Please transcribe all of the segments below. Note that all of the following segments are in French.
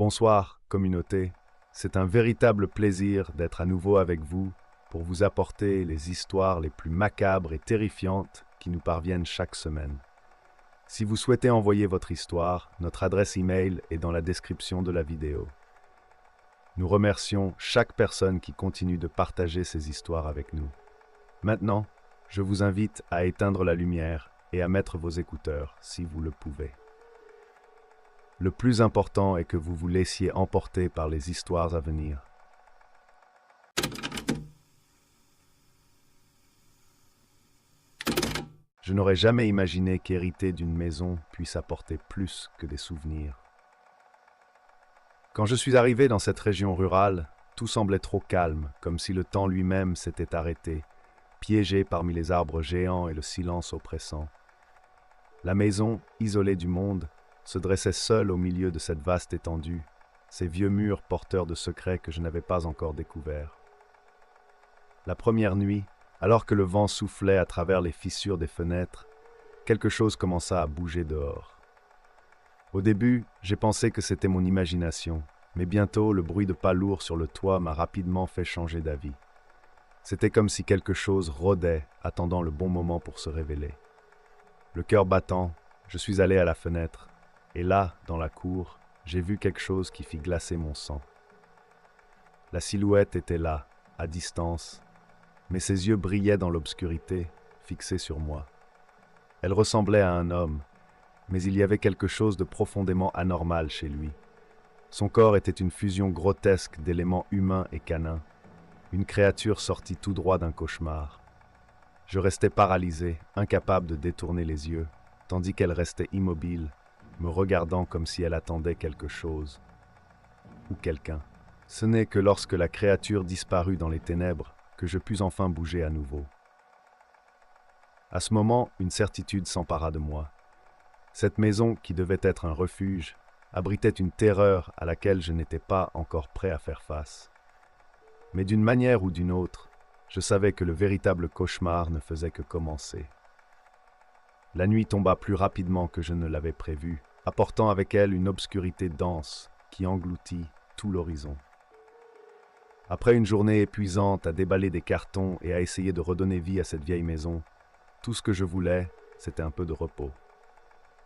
Bonsoir, communauté. C'est un véritable plaisir d'être à nouveau avec vous pour vous apporter les histoires les plus macabres et terrifiantes qui nous parviennent chaque semaine. Si vous souhaitez envoyer votre histoire, notre adresse email est dans la description de la vidéo. Nous remercions chaque personne qui continue de partager ces histoires avec nous. Maintenant, je vous invite à éteindre la lumière et à mettre vos écouteurs si vous le pouvez. Le plus important est que vous vous laissiez emporter par les histoires à venir. Je n'aurais jamais imaginé qu'hériter d'une maison puisse apporter plus que des souvenirs. Quand je suis arrivé dans cette région rurale, tout semblait trop calme, comme si le temps lui-même s'était arrêté, piégé parmi les arbres géants et le silence oppressant. La maison, isolée du monde, se dressait seule au milieu de cette vaste étendue, ces vieux murs porteurs de secrets que je n'avais pas encore découverts. La première nuit, alors que le vent soufflait à travers les fissures des fenêtres, quelque chose commença à bouger dehors. Au début, j'ai pensé que c'était mon imagination, mais bientôt le bruit de pas lourds sur le toit m'a rapidement fait changer d'avis. C'était comme si quelque chose rôdait, attendant le bon moment pour se révéler. Le cœur battant, je suis allé à la fenêtre, et là, dans la cour, j'ai vu quelque chose qui fit glacer mon sang. La silhouette était là, à distance, mais ses yeux brillaient dans l'obscurité, fixés sur moi. Elle ressemblait à un homme, mais il y avait quelque chose de profondément anormal chez lui. Son corps était une fusion grotesque d'éléments humains et canins, une créature sortie tout droit d'un cauchemar. Je restais paralysé, incapable de détourner les yeux, tandis qu'elle restait immobile, me regardant comme si elle attendait quelque chose. Ou quelqu'un. Ce n'est que lorsque la créature disparut dans les ténèbres que je pus enfin bouger à nouveau. À ce moment, une certitude s'empara de moi. Cette maison, qui devait être un refuge, abritait une terreur à laquelle je n'étais pas encore prêt à faire face. Mais d'une manière ou d'une autre, je savais que le véritable cauchemar ne faisait que commencer. La nuit tomba plus rapidement que je ne l'avais prévu, apportant avec elle une obscurité dense qui engloutit tout l'horizon. Après une journée épuisante à déballer des cartons et à essayer de redonner vie à cette vieille maison, tout ce que je voulais, c'était un peu de repos.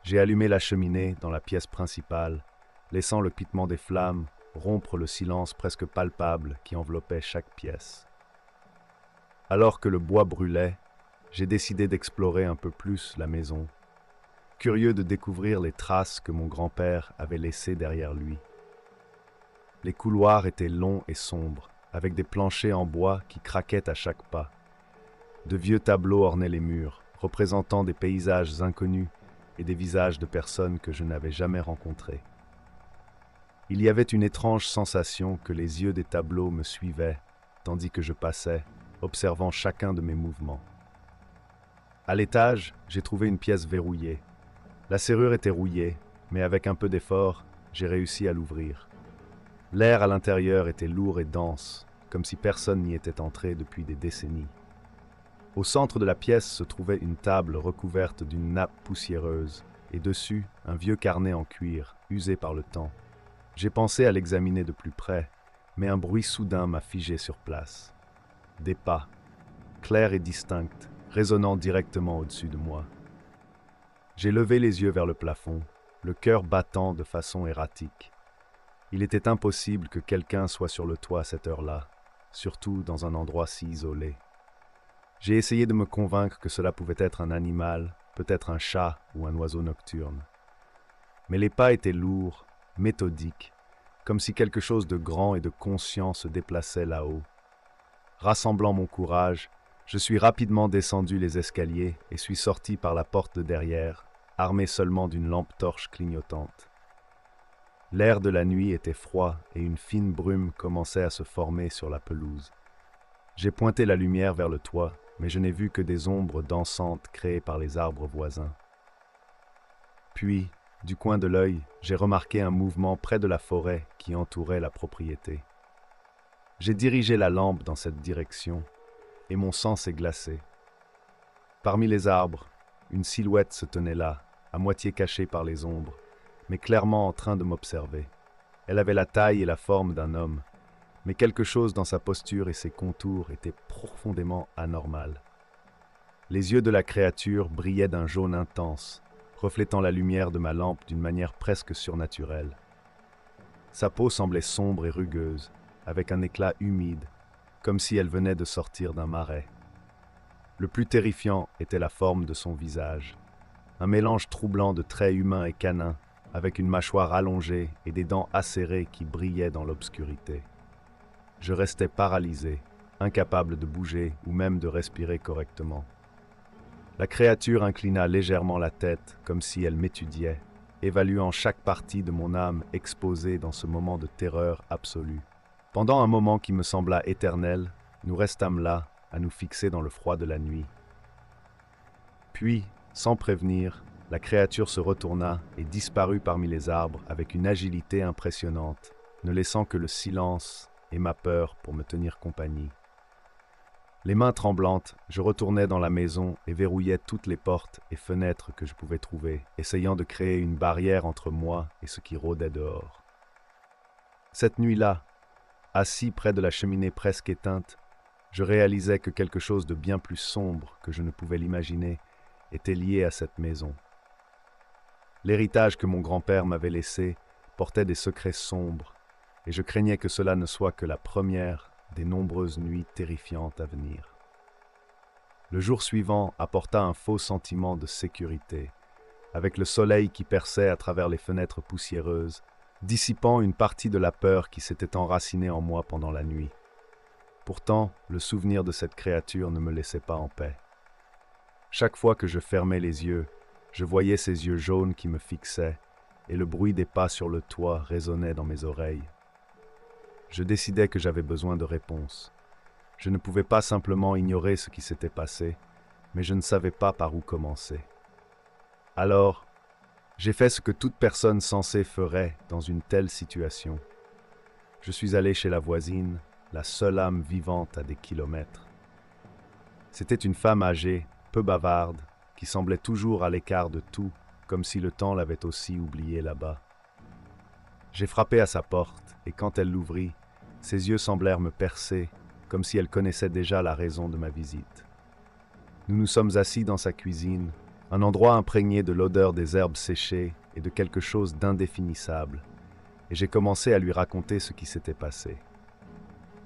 J'ai allumé la cheminée dans la pièce principale, laissant le pitement des flammes rompre le silence presque palpable qui enveloppait chaque pièce. Alors que le bois brûlait, j'ai décidé d'explorer un peu plus la maison, curieux de découvrir les traces que mon grand-père avait laissées derrière lui. Les couloirs étaient longs et sombres, avec des planchers en bois qui craquaient à chaque pas. De vieux tableaux ornaient les murs, représentant des paysages inconnus et des visages de personnes que je n'avais jamais rencontrées. Il y avait une étrange sensation que les yeux des tableaux me suivaient, tandis que je passais, observant chacun de mes mouvements. À l'étage, j'ai trouvé une pièce verrouillée. La serrure était rouillée, mais avec un peu d'effort, j'ai réussi à l'ouvrir. L'air à l'intérieur était lourd et dense, comme si personne n'y était entré depuis des décennies. Au centre de la pièce se trouvait une table recouverte d'une nappe poussiéreuse, et dessus, un vieux carnet en cuir, usé par le temps. J'ai pensé à l'examiner de plus près, mais un bruit soudain m'a figé sur place. Des pas, clairs et distincts, résonnant directement au-dessus de moi. J'ai levé les yeux vers le plafond, le cœur battant de façon erratique. Il était impossible que quelqu'un soit sur le toit à cette heure-là, surtout dans un endroit si isolé. J'ai essayé de me convaincre que cela pouvait être un animal, peut-être un chat ou un oiseau nocturne. Mais les pas étaient lourds, méthodiques, comme si quelque chose de grand et de conscient se déplaçait là-haut. Rassemblant mon courage, je suis rapidement descendu les escaliers et suis sorti par la porte de derrière, armé seulement d'une lampe torche clignotante. L'air de la nuit était froid et une fine brume commençait à se former sur la pelouse. J'ai pointé la lumière vers le toit, mais je n'ai vu que des ombres dansantes créées par les arbres voisins. Puis, du coin de l'œil, j'ai remarqué un mouvement près de la forêt qui entourait la propriété. J'ai dirigé la lampe dans cette direction, et mon sang s'est glacé. Parmi les arbres, une silhouette se tenait là, à moitié cachée par les ombres, mais clairement en train de m'observer. Elle avait la taille et la forme d'un homme, mais quelque chose dans sa posture et ses contours était profondément anormal. Les yeux de la créature brillaient d'un jaune intense, reflétant la lumière de ma lampe d'une manière presque surnaturelle. Sa peau semblait sombre et rugueuse, avec un éclat humide, comme si elle venait de sortir d'un marais. Le plus terrifiant était la forme de son visage, un mélange troublant de traits humains et canins, avec une mâchoire allongée et des dents acérées qui brillaient dans l'obscurité. Je restais paralysé, incapable de bouger ou même de respirer correctement. La créature inclina légèrement la tête, comme si elle m'étudiait, évaluant chaque partie de mon âme exposée dans ce moment de terreur absolue. Pendant un moment qui me sembla éternel, nous restâmes là, à nous fixer dans le froid de la nuit. Puis, sans prévenir, la créature se retourna et disparut parmi les arbres avec une agilité impressionnante, ne laissant que le silence et ma peur pour me tenir compagnie. Les mains tremblantes, je retournai dans la maison et verrouillai toutes les portes et fenêtres que je pouvais trouver, essayant de créer une barrière entre moi et ce qui rôdait dehors. Cette nuit-là, assis près de la cheminée presque éteinte, je réalisais que quelque chose de bien plus sombre que je ne pouvais l'imaginer était lié à cette maison. L'héritage que mon grand-père m'avait laissé portait des secrets sombres, et je craignais que cela ne soit que la première des nombreuses nuits terrifiantes à venir. Le jour suivant apporta un faux sentiment de sécurité, avec le soleil qui perçait à travers les fenêtres poussiéreuses, dissipant une partie de la peur qui s'était enracinée en moi pendant la nuit. Pourtant, le souvenir de cette créature ne me laissait pas en paix. Chaque fois que je fermais les yeux, je voyais ses yeux jaunes qui me fixaient, et le bruit des pas sur le toit résonnait dans mes oreilles. Je décidai que j'avais besoin de réponses. Je ne pouvais pas simplement ignorer ce qui s'était passé, mais je ne savais pas par où commencer. Alors, j'ai fait ce que toute personne sensée ferait dans une telle situation. Je suis allé chez la voisine, la seule âme vivante à des kilomètres. C'était une femme âgée, peu bavarde, qui semblait toujours à l'écart de tout, comme si le temps l'avait aussi oubliée là-bas. J'ai frappé à sa porte, et quand elle l'ouvrit, ses yeux semblèrent me percer, comme si elle connaissait déjà la raison de ma visite. Nous nous sommes assis dans sa cuisine, un endroit imprégné de l'odeur des herbes séchées et de quelque chose d'indéfinissable, et j'ai commencé à lui raconter ce qui s'était passé.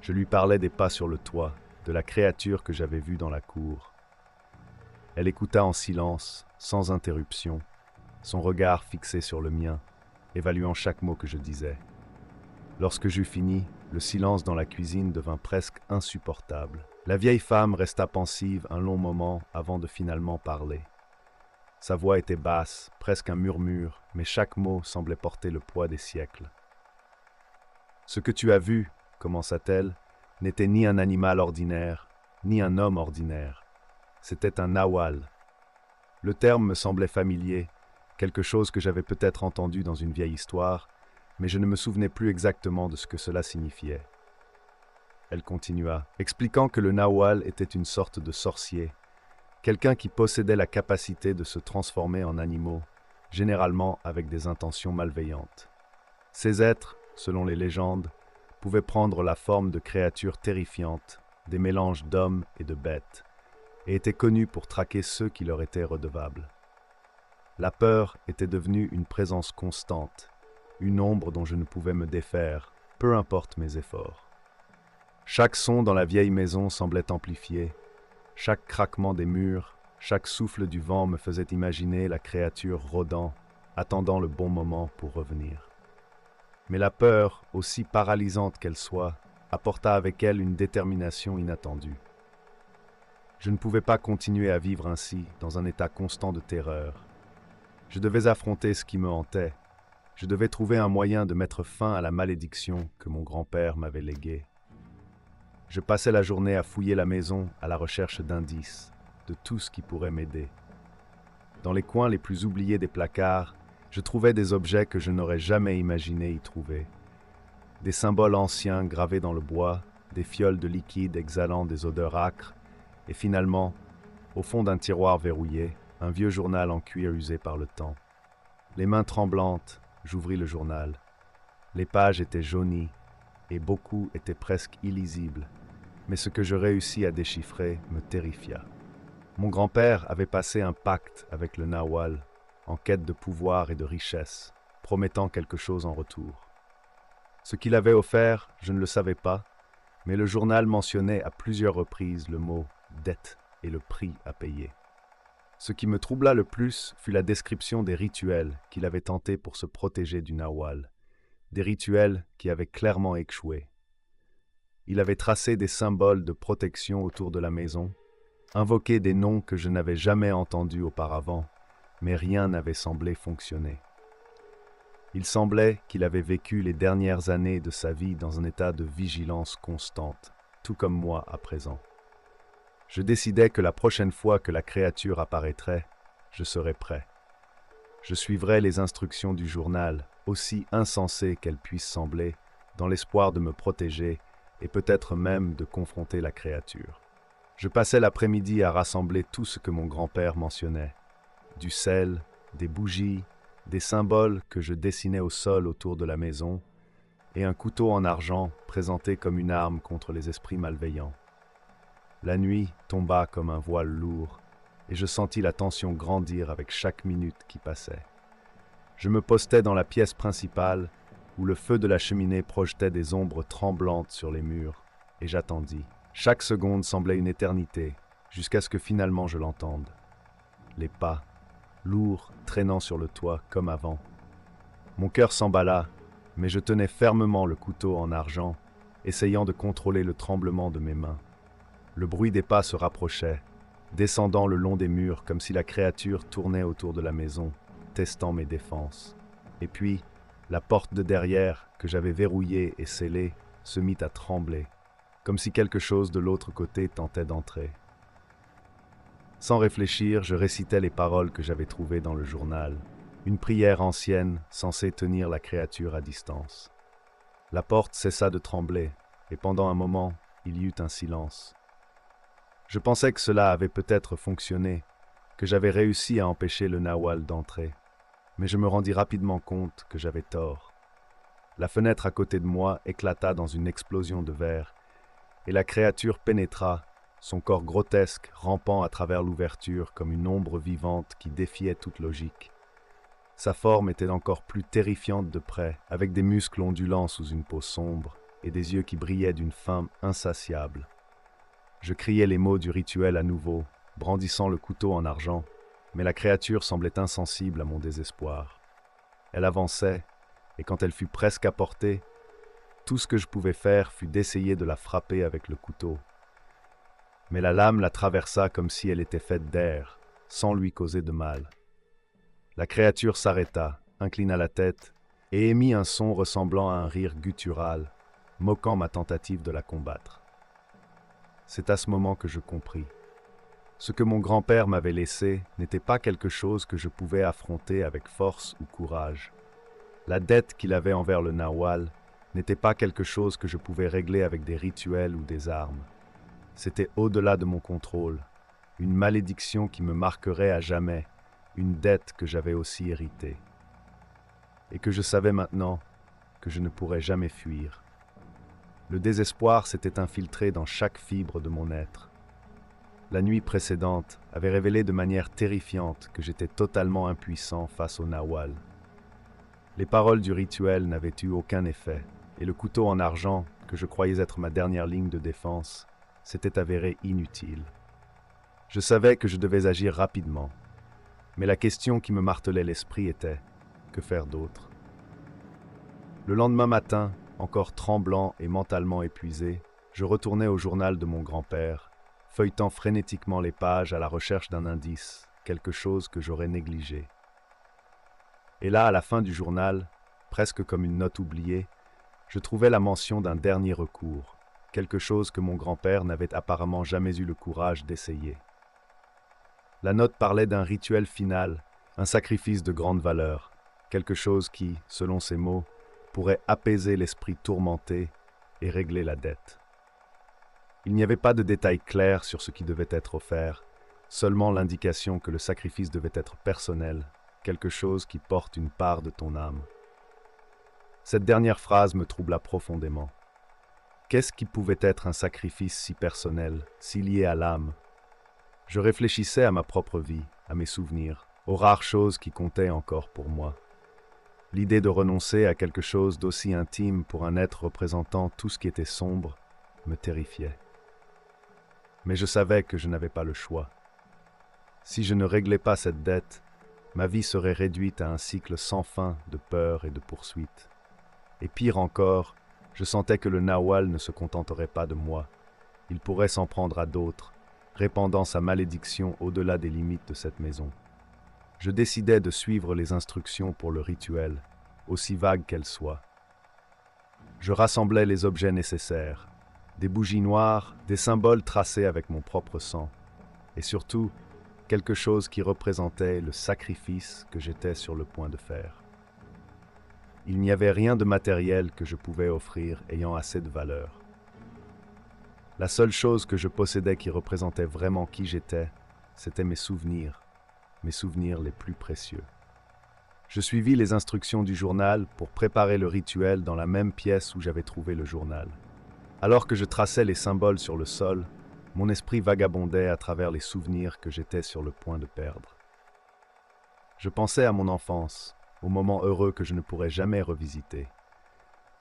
Je lui parlais des pas sur le toit, de la créature que j'avais vue dans la cour. Elle écouta en silence, sans interruption, son regard fixé sur le mien, évaluant chaque mot que je disais. Lorsque j'eus fini, le silence dans la cuisine devint presque insupportable. La vieille femme resta pensive un long moment avant de finalement parler. Sa voix était basse, presque un murmure, mais chaque mot semblait porter le poids des siècles. « Ce que tu as vu, commença-t-elle, n'était ni un animal ordinaire, ni un homme ordinaire. C'était un nawal. Le terme me semblait familier, quelque chose que j'avais peut-être entendu dans une vieille histoire, mais je ne me souvenais plus exactement de ce que cela signifiait. Elle continua, expliquant que le nawal était une sorte de sorcier, quelqu'un qui possédait la capacité de se transformer en animaux, généralement avec des intentions malveillantes. Ces êtres, selon les légendes, pouvaient prendre la forme de créatures terrifiantes, des mélanges d'hommes et de bêtes, et étaient connus pour traquer ceux qui leur étaient redevables. La peur était devenue une présence constante, une ombre dont je ne pouvais me défaire, peu importe mes efforts. Chaque son dans la vieille maison semblait amplifié, chaque craquement des murs, chaque souffle du vent me faisait imaginer la créature rôdant, attendant le bon moment pour revenir. Mais la peur, aussi paralysante qu'elle soit, apporta avec elle une détermination inattendue. Je ne pouvais pas continuer à vivre ainsi, dans un état constant de terreur. Je devais affronter ce qui me hantait. Je devais trouver un moyen de mettre fin à la malédiction que mon grand-père m'avait léguée. Je passais la journée à fouiller la maison à la recherche d'indices, de tout ce qui pourrait m'aider. Dans les coins les plus oubliés des placards, je trouvais des objets que je n'aurais jamais imaginé y trouver. Des symboles anciens gravés dans le bois, des fioles de liquide exhalant des odeurs âcres, et finalement, au fond d'un tiroir verrouillé, un vieux journal en cuir usé par le temps. Les mains tremblantes, j'ouvris le journal. Les pages étaient jaunies et beaucoup étaient presque illisibles, mais ce que je réussis à déchiffrer me terrifia. Mon grand-père avait passé un pacte avec le Nahual en quête de pouvoir et de richesse, promettant quelque chose en retour. Ce qu'il avait offert, je ne le savais pas, mais le journal mentionnait à plusieurs reprises le mot « dette » et le prix à payer. Ce qui me troubla le plus fut la description des rituels qu'il avait tentés pour se protéger du Nahual, des rituels qui avaient clairement échoué. Il avait tracé des symboles de protection autour de la maison, invoqué des noms que je n'avais jamais entendus auparavant, mais rien n'avait semblé fonctionner. Il semblait qu'il avait vécu les dernières années de sa vie dans un état de vigilance constante, tout comme moi à présent. Je décidai que la prochaine fois que la créature apparaîtrait, je serais prêt. Je suivrais les instructions du journal, aussi insensées qu'elles puissent sembler, dans l'espoir de me protéger et peut-être même de confronter la créature. Je passais l'après-midi à rassembler tout ce que mon grand-père mentionnait. Du sel, des bougies, des symboles que je dessinais au sol autour de la maison, et un couteau en argent présenté comme une arme contre les esprits malveillants. La nuit tomba comme un voile lourd, et je sentis la tension grandir avec chaque minute qui passait. Je me postai dans la pièce principale, où le feu de la cheminée projetait des ombres tremblantes sur les murs, et j'attendis. Chaque seconde semblait une éternité, jusqu'à ce que finalement je l'entende. Les pas, lourds, traînant sur le toit comme avant. Mon cœur s'emballa, mais je tenais fermement le couteau en argent, essayant de contrôler le tremblement de mes mains. Le bruit des pas se rapprochait, descendant le long des murs comme si la créature tournait autour de la maison, testant mes défenses. Et puis, la porte de derrière, que j'avais verrouillée et scellée, se mit à trembler, comme si quelque chose de l'autre côté tentait d'entrer. Sans réfléchir, je récitais les paroles que j'avais trouvées dans le journal, une prière ancienne censée tenir la créature à distance. La porte cessa de trembler, et pendant un moment, il y eut un silence. Je pensais que cela avait peut-être fonctionné, que j'avais réussi à empêcher le Nahual d'entrer, mais je me rendis rapidement compte que j'avais tort. La fenêtre à côté de moi éclata dans une explosion de verre, et la créature pénétra, son corps grotesque rampant à travers l'ouverture comme une ombre vivante qui défiait toute logique. Sa forme était encore plus terrifiante de près, avec des muscles ondulants sous une peau sombre et des yeux qui brillaient d'une faim insatiable. Je criai les mots du rituel à nouveau, brandissant le couteau en argent, mais la créature semblait insensible à mon désespoir. Elle avançait, et quand elle fut presque à portée, tout ce que je pouvais faire fut d'essayer de la frapper avec le couteau. Mais la lame la traversa comme si elle était faite d'air, sans lui causer de mal. La créature s'arrêta, inclina la tête, et émit un son ressemblant à un rire guttural, moquant ma tentative de la combattre. C'est à ce moment que je compris. Ce que mon grand-père m'avait laissé n'était pas quelque chose que je pouvais affronter avec force ou courage. La dette qu'il avait envers le Nahual n'était pas quelque chose que je pouvais régler avec des rituels ou des armes. C'était au-delà de mon contrôle, une malédiction qui me marquerait à jamais, une dette que j'avais aussi héritée. Et que je savais maintenant que je ne pourrais jamais fuir. Le désespoir s'était infiltré dans chaque fibre de mon être. La nuit précédente avait révélé de manière terrifiante que j'étais totalement impuissant face au Nahual. Les paroles du rituel n'avaient eu aucun effet, et le couteau en argent, que je croyais être ma dernière ligne de défense, s'était avéré inutile. Je savais que je devais agir rapidement, mais la question qui me martelait l'esprit était « que faire d'autre ?» Le lendemain matin, encore tremblant et mentalement épuisé, je retournai au journal de mon grand-père, feuilletant frénétiquement les pages à la recherche d'un indice, quelque chose que j'aurais négligé. Et là, à la fin du journal, presque comme une note oubliée, je trouvais la mention d'un dernier recours, quelque chose que mon grand-père n'avait apparemment jamais eu le courage d'essayer. La note parlait d'un rituel final, un sacrifice de grande valeur, quelque chose qui, selon ses mots, pourrait apaiser l'esprit tourmenté et régler la dette. Il n'y avait pas de détails clairs sur ce qui devait être offert, seulement l'indication que le sacrifice devait être personnel, quelque chose qui porte une part de ton âme. Cette dernière phrase me troubla profondément. Qu'est-ce qui pouvait être un sacrifice si personnel, si lié à l'âme? Je réfléchissais à ma propre vie, à mes souvenirs, aux rares choses qui comptaient encore pour moi. L'idée de renoncer à quelque chose d'aussi intime pour un être représentant tout ce qui était sombre me terrifiait. Mais je savais que je n'avais pas le choix. Si je ne réglais pas cette dette, ma vie serait réduite à un cycle sans fin de peur et de poursuite. Et pire encore, je sentais que le Nawal ne se contenterait pas de moi. Il pourrait s'en prendre à d'autres, répandant sa malédiction au-delà des limites de cette maison. Je décidai de suivre les instructions pour le rituel, aussi vagues qu'elles soient. Je rassemblai les objets nécessaires, des bougies noires, des symboles tracés avec mon propre sang, et surtout, quelque chose qui représentait le sacrifice que j'étais sur le point de faire. Il n'y avait rien de matériel que je pouvais offrir ayant assez de valeur. La seule chose que je possédais qui représentait vraiment qui j'étais, c'était mes souvenirs les plus précieux. Je suivis les instructions du journal pour préparer le rituel dans la même pièce où j'avais trouvé le journal. Alors que je traçais les symboles sur le sol, mon esprit vagabondait à travers les souvenirs que j'étais sur le point de perdre. Je pensais à mon enfance, aux moments heureux que je ne pourrais jamais revisiter.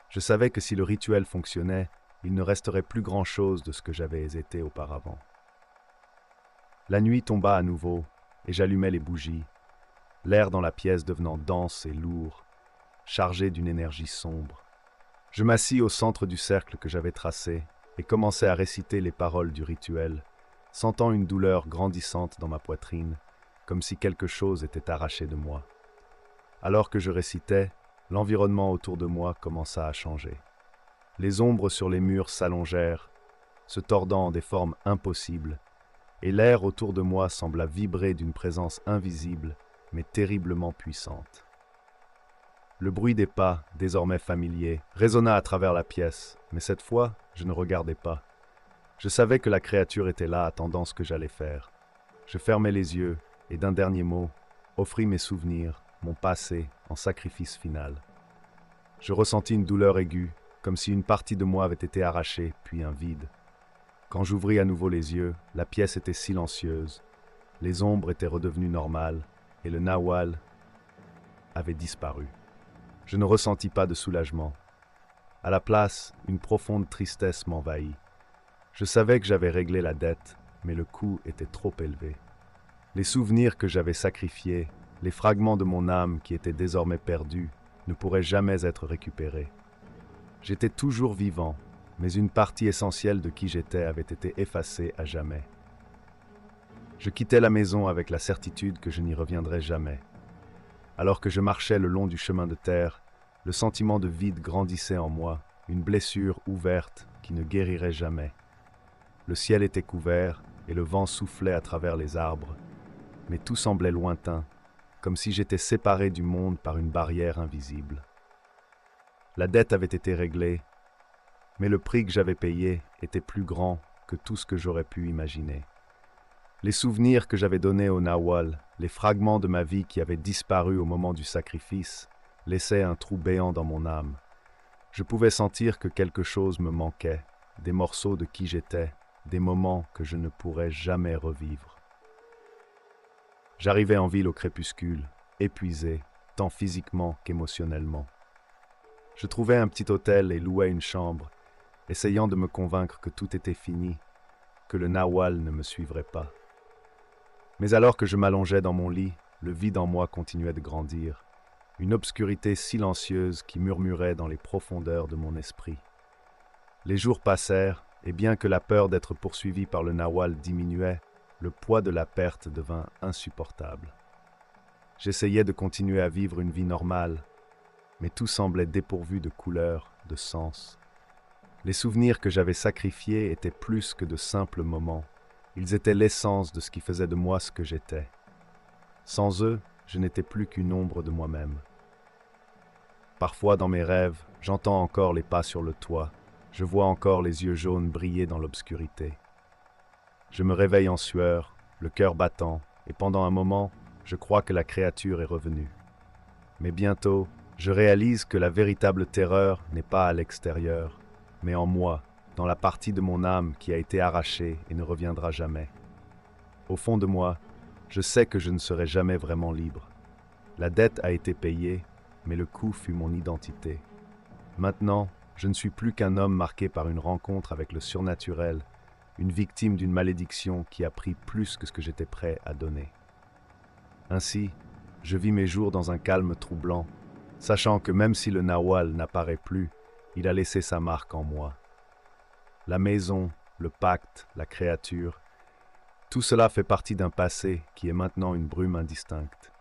Je savais que si le rituel fonctionnait, il ne resterait plus grand-chose de ce que j'avais été auparavant. La nuit tomba à nouveau, et j'allumai les bougies, l'air dans la pièce devenant dense et lourd, chargé d'une énergie sombre. Je m'assis au centre du cercle que j'avais tracé et commençai à réciter les paroles du rituel, sentant une douleur grandissante dans ma poitrine, comme si quelque chose était arraché de moi. Alors que je récitais, l'environnement autour de moi commença à changer. Les ombres sur les murs s'allongèrent, se tordant en des formes impossibles, et l'air autour de moi sembla vibrer d'une présence invisible, mais terriblement puissante. Le bruit des pas, désormais familier, résonna à travers la pièce, mais cette fois, je ne regardais pas. Je savais que la créature était là, attendant ce que j'allais faire. Je fermai les yeux, et d'un dernier mot, offris mes souvenirs, mon passé, en sacrifice final. Je ressentis une douleur aiguë, comme si une partie de moi avait été arrachée, puis un vide. Quand j'ouvris à nouveau les yeux, la pièce était silencieuse, les ombres étaient redevenues normales, et le Nawal avait disparu. Je ne ressentis pas de soulagement. À la place, une profonde tristesse m'envahit. Je savais que j'avais réglé la dette, mais le coût était trop élevé. Les souvenirs que j'avais sacrifiés, les fragments de mon âme qui étaient désormais perdus, ne pourraient jamais être récupérés. J'étais toujours vivant, mais une partie essentielle de qui j'étais avait été effacée à jamais. Je quittais la maison avec la certitude que je n'y reviendrais jamais. Alors que je marchais le long du chemin de terre, le sentiment de vide grandissait en moi, une blessure ouverte qui ne guérirait jamais. Le ciel était couvert et le vent soufflait à travers les arbres, mais tout semblait lointain, comme si j'étais séparé du monde par une barrière invisible. La dette avait été réglée, mais le prix que j'avais payé était plus grand que tout ce que j'aurais pu imaginer. Les souvenirs que j'avais donnés au Nawal, les fragments de ma vie qui avaient disparu au moment du sacrifice, laissaient un trou béant dans mon âme. Je pouvais sentir que quelque chose me manquait, des morceaux de qui j'étais, des moments que je ne pourrais jamais revivre. J'arrivais en ville au crépuscule, épuisé, tant physiquement qu'émotionnellement. Je trouvai un petit hôtel et louai une chambre, essayant de me convaincre que tout était fini, que le Nawal ne me suivrait pas. Mais alors que je m'allongeais dans mon lit, le vide en moi continuait de grandir, une obscurité silencieuse qui murmurait dans les profondeurs de mon esprit. Les jours passèrent, et bien que la peur d'être poursuivi par le Nawal diminuait, le poids de la perte devint insupportable. J'essayais de continuer à vivre une vie normale, mais tout semblait dépourvu de couleur, de sens. Les souvenirs que j'avais sacrifiés étaient plus que de simples moments. Ils étaient l'essence de ce qui faisait de moi ce que j'étais. Sans eux, je n'étais plus qu'une ombre de moi-même. Parfois, dans mes rêves, j'entends encore les pas sur le toit. Je vois encore les yeux jaunes briller dans l'obscurité. Je me réveille en sueur, le cœur battant, et pendant un moment, je crois que la créature est revenue. Mais bientôt, Je réalise que la véritable terreur n'est pas à l'extérieur, mais en moi, dans la partie de mon âme qui a été arrachée et ne reviendra jamais. Au fond de moi, je sais que je ne serai jamais vraiment libre. La dette a été payée, mais le coût fut mon identité. Maintenant, je ne suis plus qu'un homme marqué par une rencontre avec le surnaturel, une victime d'une malédiction qui a pris plus que ce que j'étais prêt à donner. Ainsi, je vis mes jours dans un calme troublant, sachant que même si le Nawal n'apparaît plus, il a laissé sa marque en moi. La maison, le pacte, la créature, tout cela fait partie d'un passé qui est maintenant une brume indistincte.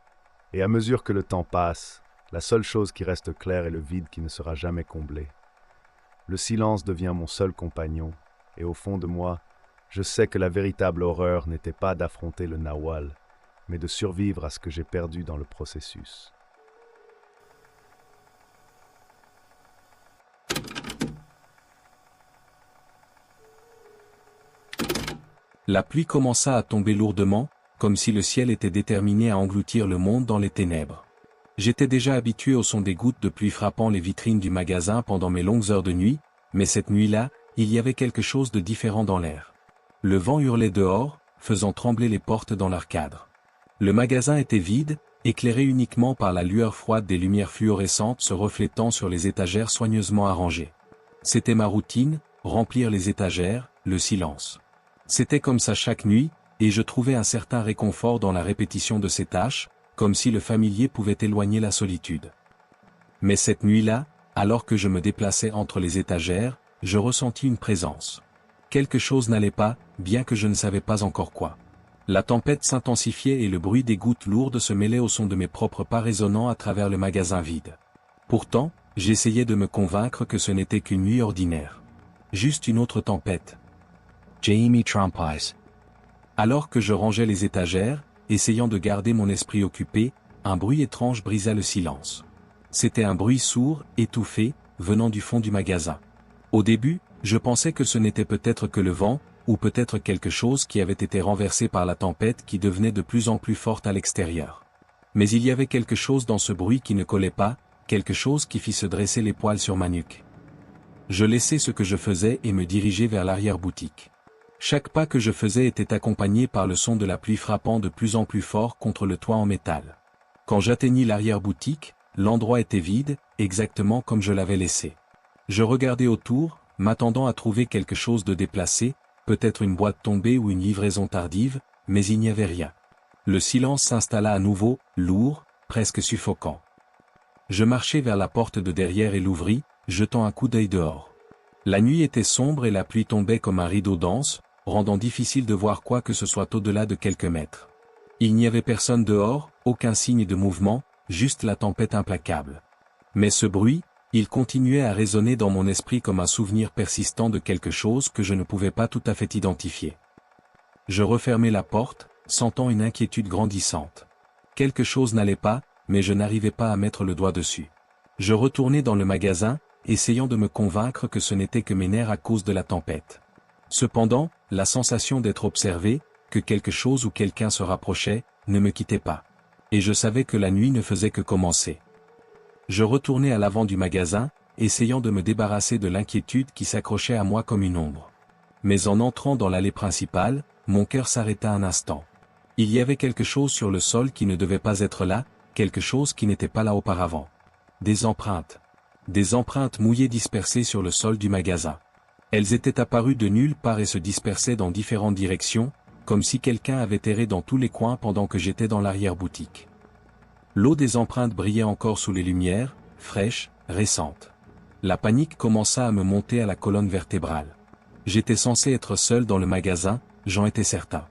Et à mesure que le temps passe, la seule chose qui reste claire est le vide qui ne sera jamais comblé. Le silence devient mon seul compagnon, et au fond de moi, je sais que la véritable horreur n'était pas d'affronter le Nawal, mais de survivre à ce que j'ai perdu dans le processus. La pluie commença à tomber lourdement, comme si le ciel était déterminé à engloutir le monde dans les ténèbres. J'étais déjà habitué au son des gouttes de pluie frappant les vitrines du magasin pendant mes longues heures de nuit, mais cette nuit-là, il y avait quelque chose de différent dans l'air. Le vent hurlait dehors, faisant trembler les portes dans leur cadre. Le magasin était vide, éclairé uniquement par la lueur froide des lumières fluorescentes se reflétant sur les étagères soigneusement arrangées. C'était ma routine, remplir les étagères, le silence. C'était comme ça chaque nuit, et je trouvais un certain réconfort dans la répétition de ces tâches, comme si le familier pouvait éloigner la solitude. Mais cette nuit-là, alors que je me déplaçais entre les étagères, je ressentis une présence. Quelque chose n'allait pas, bien que je ne savais pas encore quoi. La tempête s'intensifiait et le bruit des gouttes lourdes se mêlait au son de mes propres pas résonnant à travers le magasin vide. Pourtant, j'essayais de me convaincre que ce n'était qu'une nuit ordinaire. Juste une autre tempête. Jamie Trumpis. Alors que je rangeais les étagères, essayant de garder mon esprit occupé, un bruit étrange brisa le silence. C'était un bruit sourd, étouffé, venant du fond du magasin. Au début, je pensais que ce n'était peut-être que le vent, ou peut-être quelque chose qui avait été renversé par la tempête qui devenait de plus en plus forte à l'extérieur. Mais il y avait quelque chose dans ce bruit qui ne collait pas, quelque chose qui fit se dresser les poils sur ma nuque. Je laissai ce que je faisais et me dirigeai vers l'arrière-boutique. Chaque pas que je faisais était accompagné par le son de la pluie frappant de plus en plus fort contre le toit en métal. Quand j'atteignis l'arrière-boutique, l'endroit était vide, exactement comme je l'avais laissé. Je regardais autour, m'attendant à trouver quelque chose de déplacé, peut-être une boîte tombée ou une livraison tardive, mais il n'y avait rien. Le silence s'installa à nouveau, lourd, presque suffocant. Je marchai vers la porte de derrière et l'ouvris, jetant un coup d'œil dehors. La nuit était sombre et la pluie tombait comme un rideau dense, rendant difficile de voir quoi que ce soit au-delà de quelques mètres. Il n'y avait personne dehors, aucun signe de mouvement, juste la tempête implacable. Mais ce bruit, il continuait à résonner dans mon esprit comme un souvenir persistant de quelque chose que je ne pouvais pas tout à fait identifier. Je refermai la porte, sentant une inquiétude grandissante. Quelque chose n'allait pas, mais je n'arrivais pas à mettre le doigt dessus. Je retournai dans le magasin, essayant de me convaincre que ce n'était que mes nerfs à cause de la tempête. Cependant, la sensation d'être observé, que quelque chose ou quelqu'un se rapprochait, ne me quittait pas. Et je savais que la nuit ne faisait que commencer. Je retournai à l'avant du magasin, essayant de me débarrasser de l'inquiétude qui s'accrochait à moi comme une ombre. Mais en entrant dans l'allée principale, mon cœur s'arrêta un instant. Il y avait quelque chose sur le sol qui ne devait pas être là, quelque chose qui n'était pas là auparavant. Des empreintes. Des empreintes mouillées dispersées sur le sol du magasin. Elles étaient apparues de nulle part et se dispersaient dans différentes directions, comme si quelqu'un avait erré dans tous les coins pendant que j'étais dans l'arrière-boutique. L'eau des empreintes brillait encore sous les lumières, fraîche, récente. La panique commença à me monter à la colonne vertébrale. J'étais censé être seul dans le magasin, j'en étais certain.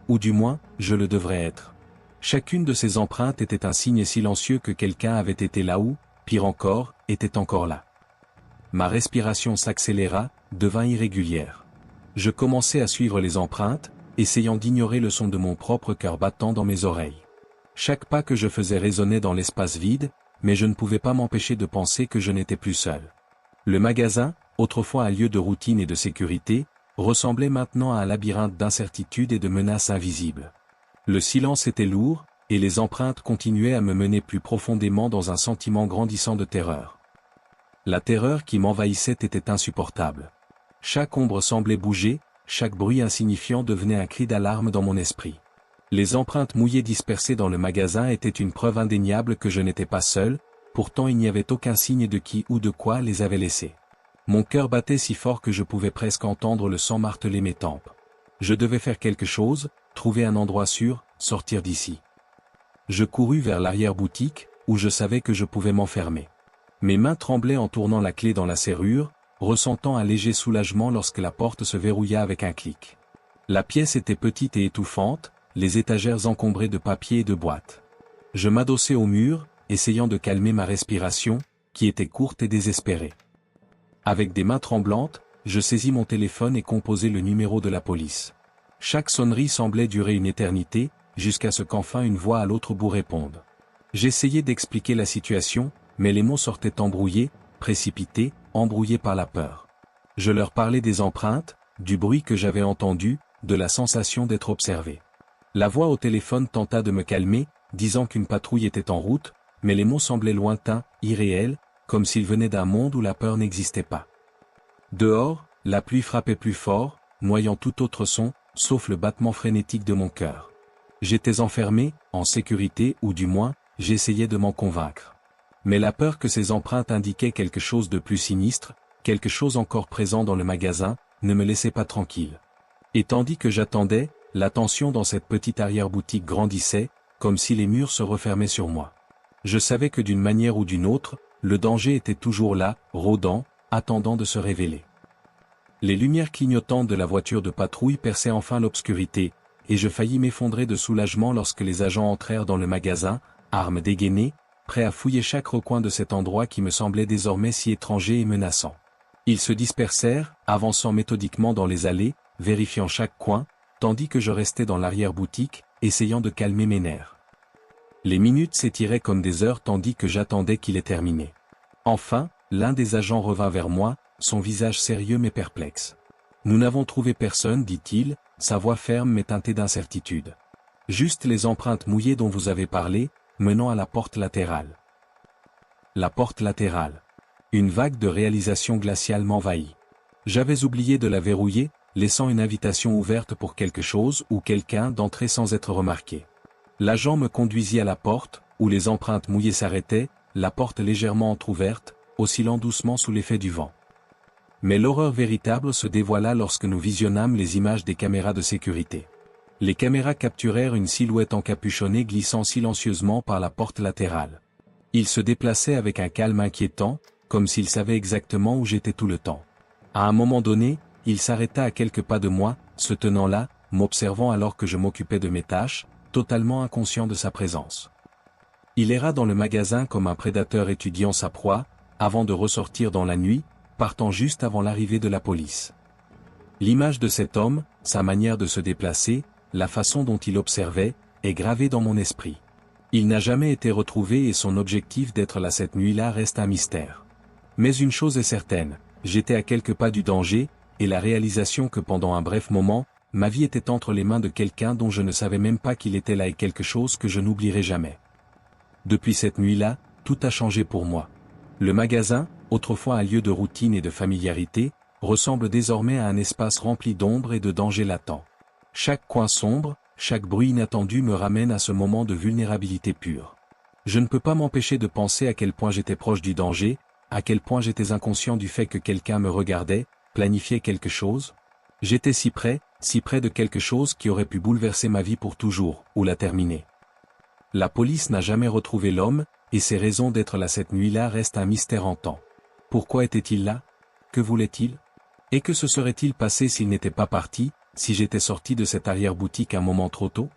Ou du moins, je le devrais être. Chacune de ces empreintes était un signe silencieux que quelqu'un avait été là ou, pire encore, était encore là. Ma respiration s'accéléra, devint irrégulière. Je commençai à suivre les empreintes, essayant d'ignorer le son de mon propre cœur battant dans mes oreilles. Chaque pas que je faisais résonnait dans l'espace vide, mais je ne pouvais pas m'empêcher de penser que je n'étais plus seul. Le magasin, autrefois un lieu de routine et de sécurité, ressemblait maintenant à un labyrinthe d'incertitudes et de menaces invisibles. Le silence était lourd, et les empreintes continuaient à me mener plus profondément dans un sentiment grandissant de terreur. La terreur qui m'envahissait était insupportable. Chaque ombre semblait bouger, chaque bruit insignifiant devenait un cri d'alarme dans mon esprit. Les empreintes mouillées dispersées dans le magasin étaient une preuve indéniable que je n'étais pas seul, pourtant il n'y avait aucun signe de qui ou de quoi les avait laissées. Mon cœur battait si fort que je pouvais presque entendre le sang marteler mes tempes. Je devais faire quelque chose, trouver un endroit sûr, sortir d'ici. Je courus vers l'arrière-boutique, où je savais que je pouvais m'enfermer. Mes mains tremblaient en tournant la clé dans la serrure, ressentant un léger soulagement lorsque la porte se verrouilla avec un clic. La pièce était petite et étouffante, les étagères encombrées de papiers et de boîtes. Je m'adossai au mur, essayant de calmer ma respiration, qui était courte et désespérée. Avec des mains tremblantes, je saisis mon téléphone et composai le numéro de la police. Chaque sonnerie semblait durer une éternité, jusqu'à ce qu'enfin une voix à l'autre bout réponde. J'essayais d'expliquer la situation, mais les mots sortaient embrouillés, précipités, embrouillés par la peur. Je leur parlais des empreintes, du bruit que j'avais entendu, de la sensation d'être observé. La voix au téléphone tenta de me calmer, disant qu'une patrouille était en route, mais les mots semblaient lointains, irréels, comme s'ils venaient d'un monde où la peur n'existait pas. Dehors, la pluie frappait plus fort, noyant tout autre son, sauf le battement frénétique de mon cœur. J'étais enfermé, en sécurité ou du moins, j'essayais de m'en convaincre. Mais la peur que ces empreintes indiquaient quelque chose de plus sinistre, quelque chose encore présent dans le magasin, ne me laissait pas tranquille. Et tandis que j'attendais, la tension dans cette petite arrière-boutique grandissait, comme si les murs se refermaient sur moi. Je savais que d'une manière ou d'une autre, le danger était toujours là, rôdant, attendant de se révéler. Les lumières clignotantes de la voiture de patrouille perçaient enfin l'obscurité, et je faillis m'effondrer de soulagement lorsque les agents entrèrent dans le magasin, armes dégainées, prêts à fouiller chaque recoin de cet endroit qui me semblait désormais si étranger et menaçant. Ils se dispersèrent, avançant méthodiquement dans les allées, vérifiant chaque coin, tandis que je restais dans l'arrière-boutique, essayant de calmer mes nerfs. Les minutes s'étiraient comme des heures tandis que j'attendais qu'il ait terminé. Enfin, l'un des agents revint vers moi, son visage sérieux mais perplexe. « Nous n'avons trouvé personne, dit-il, sa voix ferme mais teintée d'incertitude. Juste les empreintes mouillées dont vous avez parlé, menant à la porte latérale. » La porte latérale. Une vague de réalisation glaciale m'envahit. J'avais oublié de la verrouiller, laissant une invitation ouverte pour quelque chose ou quelqu'un d'entrer sans être remarqué. L'agent me conduisit à la porte, où les empreintes mouillées s'arrêtaient, la porte légèrement entr'ouverte, oscillant doucement sous l'effet du vent. Mais l'horreur véritable se dévoila lorsque nous visionnâmes les images des caméras de sécurité. Les caméras capturèrent une silhouette encapuchonnée glissant silencieusement par la porte latérale. Il se déplaçait avec un calme inquiétant, comme s'il savait exactement où j'étais tout le temps. À un moment donné, il s'arrêta à quelques pas de moi, se tenant là, m'observant alors que je m'occupais de mes tâches, totalement inconscient de sa présence. Il erra dans le magasin comme un prédateur étudiant sa proie, avant de ressortir dans la nuit, partant juste avant l'arrivée de la police. L'image de cet homme, sa manière de se déplacer, la façon dont il observait, est gravée dans mon esprit. Il n'a jamais été retrouvé et son objectif d'être là cette nuit-là reste un mystère. Mais une chose est certaine, j'étais à quelques pas du danger, et la réalisation que pendant un bref moment, ma vie était entre les mains de quelqu'un dont je ne savais même pas qu'il était là est quelque chose que je n'oublierai jamais. Depuis cette nuit-là, tout a changé pour moi. Le magasin, autrefois un lieu de routine et de familiarité, ressemble désormais à un espace rempli d'ombre et de dangers latents. Chaque coin sombre, chaque bruit inattendu me ramène à ce moment de vulnérabilité pure. Je ne peux pas m'empêcher de penser à quel point j'étais proche du danger, à quel point j'étais inconscient du fait que quelqu'un me regardait, planifiait quelque chose. J'étais si près de quelque chose qui aurait pu bouleverser ma vie pour toujours, ou la terminer. La police n'a jamais retrouvé l'homme, et ses raisons d'être là cette nuit-là restent un mystère hantant. Pourquoi était-il là? Que voulait-il? Et que se serait-il passé s'il n'était pas parti, si j'étais sorti de cette arrière-boutique un moment trop tôt?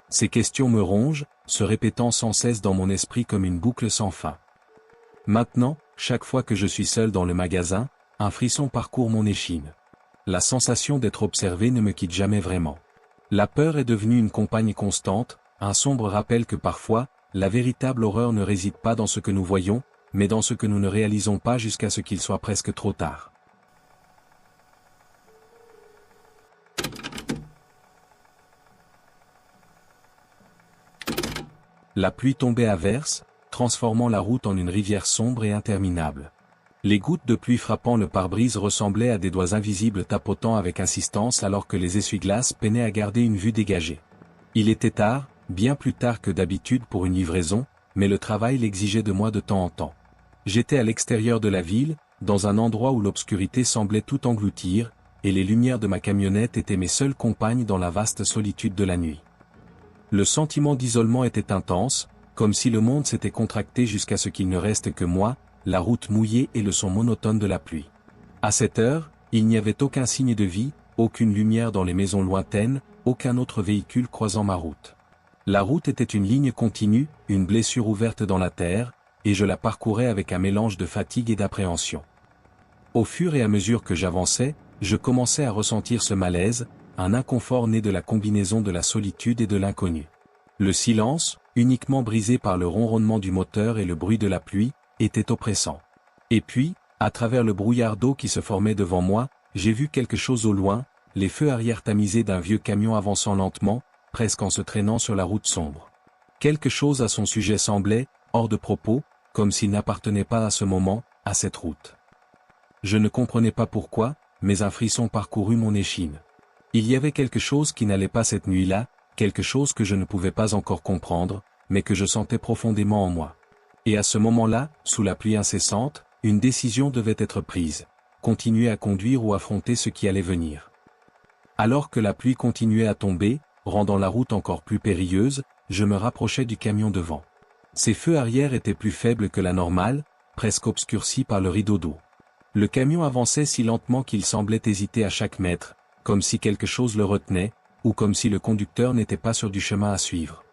Ces questions me rongent, se répétant sans cesse dans mon esprit comme une boucle sans fin. Maintenant, chaque fois que je suis seul dans le magasin, un frisson parcourt mon échine. La sensation d'être observé ne me quitte jamais vraiment. La peur est devenue une compagne constante, un sombre rappel que parfois, la véritable horreur ne réside pas dans ce que nous voyons, mais dans ce que nous ne réalisons pas jusqu'à ce qu'il soit presque trop tard. La pluie tombait à verse, transformant la route en une rivière sombre et interminable. Les gouttes de pluie frappant le pare-brise ressemblaient à des doigts invisibles tapotant avec insistance alors que les essuie-glaces peinaient à garder une vue dégagée. Il était tard, bien plus tard que d'habitude pour une livraison, mais le travail l'exigeait de moi de temps en temps. J'étais à l'extérieur de la ville, dans un endroit où l'obscurité semblait tout engloutir, et les lumières de ma camionnette étaient mes seules compagnes dans la vaste solitude de la nuit. Le sentiment d'isolement était intense, comme si le monde s'était contracté jusqu'à ce qu'il ne reste que moi, la route mouillée et le son monotone de la pluie. À cette heure, il n'y avait aucun signe de vie, aucune lumière dans les maisons lointaines, aucun autre véhicule croisant ma route. La route était une ligne continue, une blessure ouverte dans la terre, et je la parcourais avec un mélange de fatigue et d'appréhension. Au fur et à mesure que j'avançais, je commençais à ressentir ce malaise, un inconfort né de la combinaison de la solitude et de l'inconnu. Le silence, uniquement brisé par le ronronnement du moteur et le bruit de la pluie, était oppressant. Et puis, à travers le brouillard d'eau qui se formait devant moi, j'ai vu quelque chose au loin, les feux arrière tamisés d'un vieux camion avançant lentement, presque en se traînant sur la route sombre. Quelque chose à son sujet semblait, hors de propos, comme s'il n'appartenait pas à ce moment, à cette route. Je ne comprenais pas pourquoi, mais un frisson parcourut mon échine. Il y avait quelque chose qui n'allait pas cette nuit-là, quelque chose que je ne pouvais pas encore comprendre, mais que je sentais profondément en moi. Et à ce moment-là, sous la pluie incessante, une décision devait être prise. Continuer à conduire ou affronter ce qui allait venir. Alors que la pluie continuait à tomber, rendant la route encore plus périlleuse, je me rapprochais du camion devant. Ses feux arrière étaient plus faibles que la normale, presque obscurcis par le rideau d'eau. Le camion avançait si lentement qu'il semblait hésiter à chaque mètre, comme si quelque chose le retenait, ou comme si le conducteur n'était pas sur du chemin à suivre.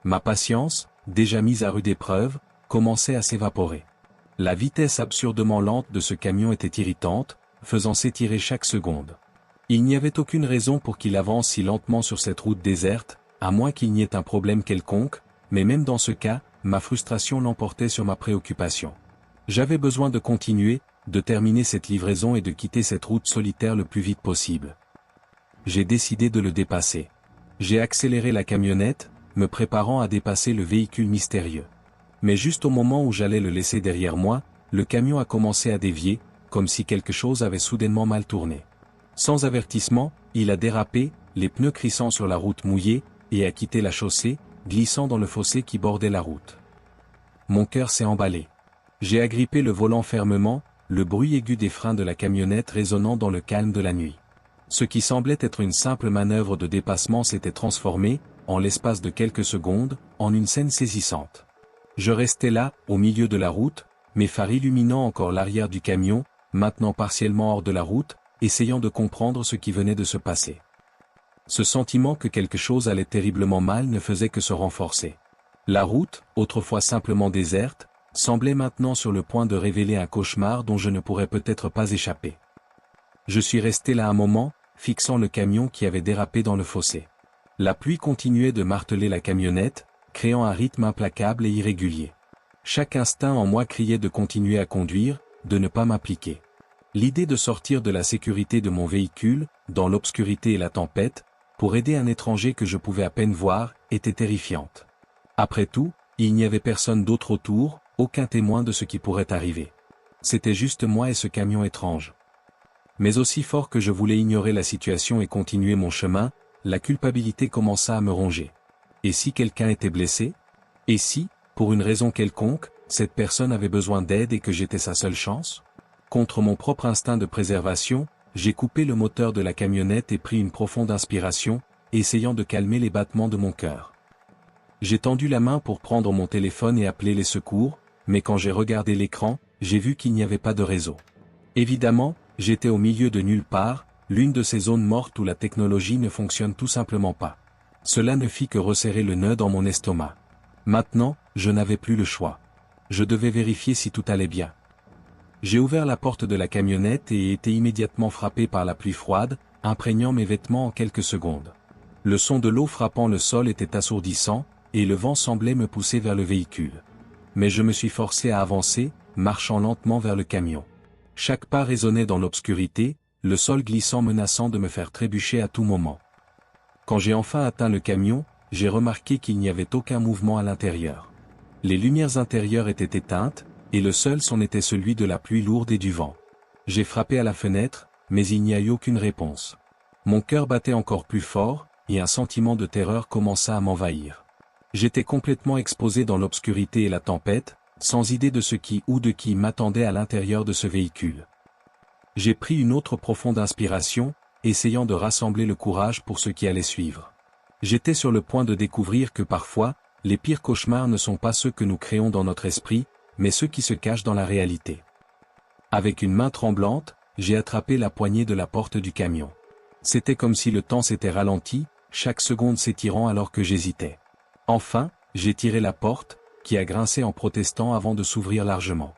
Ma patience, déjà mise à rude épreuve, commençait à s'évaporer. La vitesse absurdement lente de ce camion était irritante, faisant s'étirer chaque seconde. Il n'y avait aucune raison pour qu'il avance si lentement sur cette route déserte, à moins qu'il n'y ait un problème quelconque, mais même dans ce cas, ma frustration l'emportait sur ma préoccupation. J'avais besoin de continuer, de terminer cette livraison et de quitter cette route solitaire le plus vite possible. J'ai décidé de le dépasser. J'ai accéléré la camionnette, me préparant à dépasser le véhicule mystérieux. Mais juste au moment où j'allais le laisser derrière moi, le camion a commencé à dévier, comme si quelque chose avait soudainement mal tourné. Sans avertissement, il a dérapé, les pneus crissant sur la route mouillée, et a quitté la chaussée, glissant dans le fossé qui bordait la route. Mon cœur s'est emballé. J'ai agrippé le volant fermement, le bruit aigu des freins de la camionnette résonnant dans le calme de la nuit. Ce qui semblait être une simple manœuvre de dépassement s'était transformé, en l'espace de quelques secondes, en une scène saisissante. Je restais là, au milieu de la route, mes phares illuminant encore l'arrière du camion, maintenant partiellement hors de la route, essayant de comprendre ce qui venait de se passer. Ce sentiment que quelque chose allait terriblement mal ne faisait que se renforcer. La route, autrefois simplement déserte, semblait maintenant sur le point de révéler un cauchemar dont je ne pourrais peut-être pas échapper. Je suis resté là un moment, fixant le camion qui avait dérapé dans le fossé. La pluie continuait de marteler la camionnette, créant un rythme implacable et irrégulier. Chaque instinct en moi criait de continuer à conduire, de ne pas m'appliquer. L'idée de sortir de la sécurité de mon véhicule, dans l'obscurité et la tempête, pour aider un étranger que je pouvais à peine voir, était terrifiante. Après tout, il n'y avait personne d'autre autour, aucun témoin de ce qui pourrait arriver. C'était juste moi et ce camion étrange. Mais aussi fort que je voulais ignorer la situation et continuer mon chemin, la culpabilité commença à me ronger. Et si quelqu'un était blessé? Et si, pour une raison quelconque, cette personne avait besoin d'aide et que j'étais sa seule chance? Contre mon propre instinct de préservation, j'ai coupé le moteur de la camionnette et pris une profonde inspiration, essayant de calmer les battements de mon cœur. J'ai tendu la main pour prendre mon téléphone et appeler les secours, mais quand j'ai regardé l'écran, j'ai vu qu'il n'y avait pas de réseau. Évidemment, j'étais au milieu de nulle part, l'une de ces zones mortes où la technologie ne fonctionne tout simplement pas. Cela ne fit que resserrer le nœud dans mon estomac. Maintenant, je n'avais plus le choix. Je devais vérifier si tout allait bien. J'ai ouvert la porte de la camionnette et ai été immédiatement frappé par la pluie froide, imprégnant mes vêtements en quelques secondes. Le son de l'eau frappant le sol était assourdissant, et le vent semblait me pousser vers le véhicule. Mais je me suis forcé à avancer, marchant lentement vers le camion. Chaque pas résonnait dans l'obscurité, le sol glissant menaçant de me faire trébucher à tout moment. Quand j'ai enfin atteint le camion, j'ai remarqué qu'il n'y avait aucun mouvement à l'intérieur. Les lumières intérieures étaient éteintes, et le seul son était celui de la pluie lourde et du vent. J'ai frappé à la fenêtre, mais il n'y a eu aucune réponse. Mon cœur battait encore plus fort, et un sentiment de terreur commença à m'envahir. J'étais complètement exposé dans l'obscurité et la tempête, sans idée de ce qui ou de qui m'attendait à l'intérieur de ce véhicule. J'ai pris une autre profonde inspiration, essayant de rassembler le courage pour ce qui allait suivre. J'étais sur le point de découvrir que parfois, les pires cauchemars ne sont pas ceux que nous créons dans notre esprit, mais ceux qui se cachent dans la réalité. Avec une main tremblante, j'ai attrapé la poignée de la porte du camion. C'était comme si le temps s'était ralenti, chaque seconde s'étirant alors que j'hésitais. Enfin, j'ai tiré la porte, qui a grincé en protestant avant de s'ouvrir largement.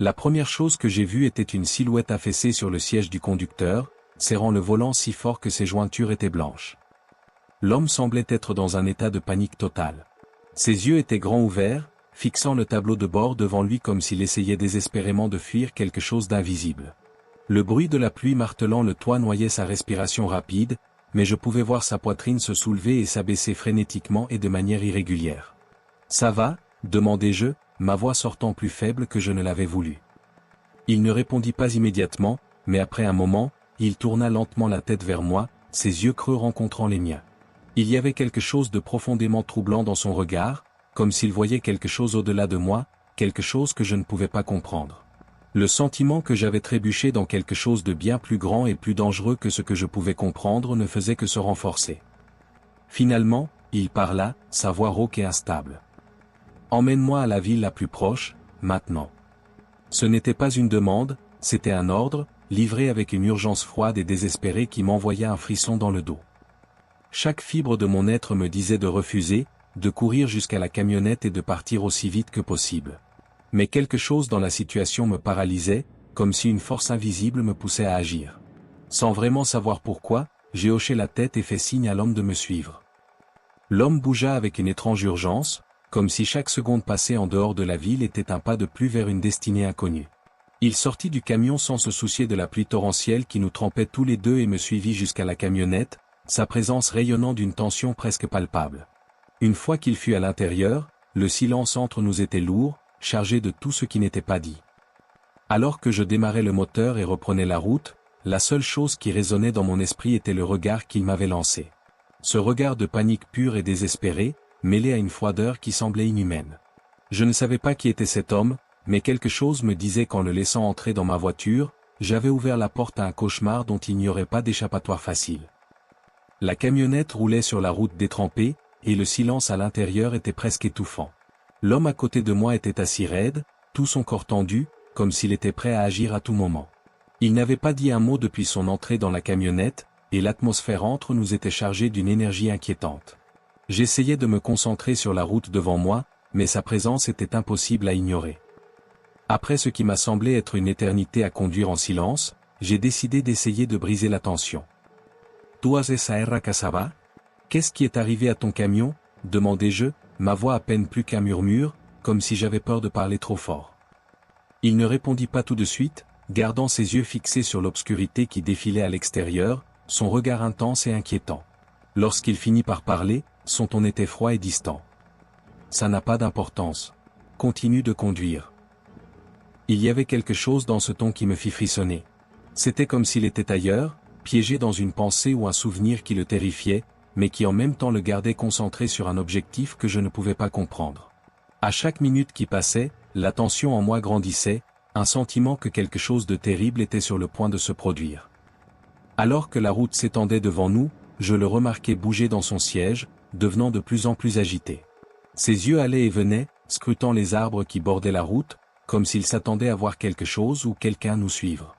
La première chose que j'ai vue était une silhouette affaissée sur le siège du conducteur, serrant le volant si fort que ses jointures étaient blanches. L'homme semblait être dans un état de panique totale. Ses yeux étaient grands ouverts, fixant le tableau de bord devant lui comme s'il essayait désespérément de fuir quelque chose d'invisible. Le bruit de la pluie martelant le toit noyait sa respiration rapide, mais je pouvais voir sa poitrine se soulever et s'abaisser frénétiquement et de manière irrégulière. « Ça va ?» demandai-je, ma voix sortant plus faible que je ne l'avais voulu. Il ne répondit pas immédiatement, mais après un moment, il tourna lentement la tête vers moi, ses yeux creux rencontrant les miens. Il y avait quelque chose de profondément troublant dans son regard, comme s'il voyait quelque chose au-delà de moi, quelque chose que je ne pouvais pas comprendre. Le sentiment que j'avais trébuché dans quelque chose de bien plus grand et plus dangereux que ce que je pouvais comprendre ne faisait que se renforcer. Finalement, il parla, sa voix rauque et instable. « Emmène-moi à la ville la plus proche, maintenant. » Ce n'était pas une demande, c'était un ordre, livré avec une urgence froide et désespérée qui m'envoya un frisson dans le dos. Chaque fibre de mon être me disait de refuser, de courir jusqu'à la camionnette et de partir aussi vite que possible. Mais quelque chose dans la situation me paralysait, comme si une force invisible me poussait à agir. Sans vraiment savoir pourquoi, j'ai hoché la tête et fait signe à l'homme de me suivre. L'homme bougea avec une étrange urgence, comme si chaque seconde passée en dehors de la ville était un pas de plus vers une destinée inconnue. Il sortit du camion sans se soucier de la pluie torrentielle qui nous trempait tous les deux et me suivit jusqu'à la camionnette, sa présence rayonnant d'une tension presque palpable. Une fois qu'il fut à l'intérieur, le silence entre nous était lourd, chargé de tout ce qui n'était pas dit. Alors que je démarrais le moteur et reprenais la route, la seule chose qui résonnait dans mon esprit était le regard qu'il m'avait lancé. Ce regard de panique pure et désespérée, mêlé à une froideur qui semblait inhumaine. Je ne savais pas qui était cet homme, mais quelque chose me disait qu'en le laissant entrer dans ma voiture, j'avais ouvert la porte à un cauchemar dont il n'y aurait pas d'échappatoire facile. La camionnette roulait sur la route détrempée, et le silence à l'intérieur était presque étouffant. L'homme à côté de moi était assis raide, tout son corps tendu, comme s'il était prêt à agir à tout moment. Il n'avait pas dit un mot depuis son entrée dans la camionnette, et l'atmosphère entre nous était chargée d'une énergie inquiétante. J'essayais de me concentrer sur la route devant moi, mais sa présence était impossible à ignorer. Après ce qui m'a semblé être une éternité à conduire en silence, j'ai décidé d'essayer de briser la tension. « Toi esa erra casaba ? Qu'est-ce qui est arrivé à ton camion ?» demandai-je, ma voix à peine plus qu'un murmure, comme si j'avais peur de parler trop fort. Il ne répondit pas tout de suite, gardant ses yeux fixés sur l'obscurité qui défilait à l'extérieur, son regard intense et inquiétant. Lorsqu'il finit par parler, son ton était froid et distant. « Ça n'a pas d'importance. Continue de conduire. » Il y avait quelque chose dans ce ton qui me fit frissonner. C'était comme s'il était ailleurs, piégé dans une pensée ou un souvenir qui le terrifiait, mais qui en même temps le gardait concentré sur un objectif que je ne pouvais pas comprendre. À chaque minute qui passait, la tension en moi grandissait, un sentiment que quelque chose de terrible était sur le point de se produire. Alors que la route s'étendait devant nous, je le remarquai bouger dans son siège, devenant de plus en plus agité. Ses yeux allaient et venaient, scrutant les arbres qui bordaient la route, comme s'il s'attendait à voir quelque chose ou quelqu'un nous suivre.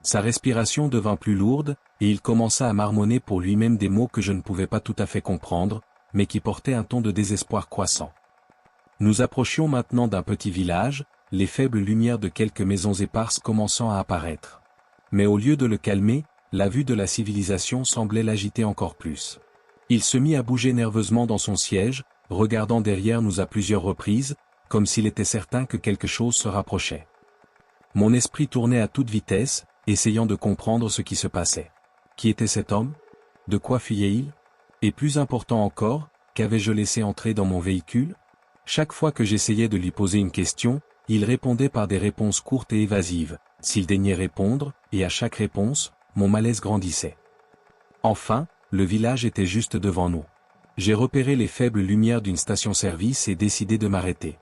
Sa respiration devint plus lourde, et il commença à marmonner pour lui-même des mots que je ne pouvais pas tout à fait comprendre, mais qui portaient un ton de désespoir croissant. Nous approchions maintenant d'un petit village, les faibles lumières de quelques maisons éparses commençant à apparaître. Mais au lieu de le calmer, la vue de la civilisation semblait l'agiter encore plus. Il se mit à bouger nerveusement dans son siège, regardant derrière nous à plusieurs reprises, comme s'il était certain que quelque chose se rapprochait. Mon esprit tournait à toute vitesse, essayant de comprendre ce qui se passait. Qui était cet homme ? De quoi fuyait-il ? Et plus important encore, qu'avais-je laissé entrer dans mon véhicule? Chaque fois que j'essayais de lui poser une question, il répondait par des réponses courtes et évasives, s'il daignait répondre, et à chaque réponse, mon malaise grandissait. Enfin, le village était juste devant nous. J'ai repéré les faibles lumières d'une station-service et décidé de m'arrêter.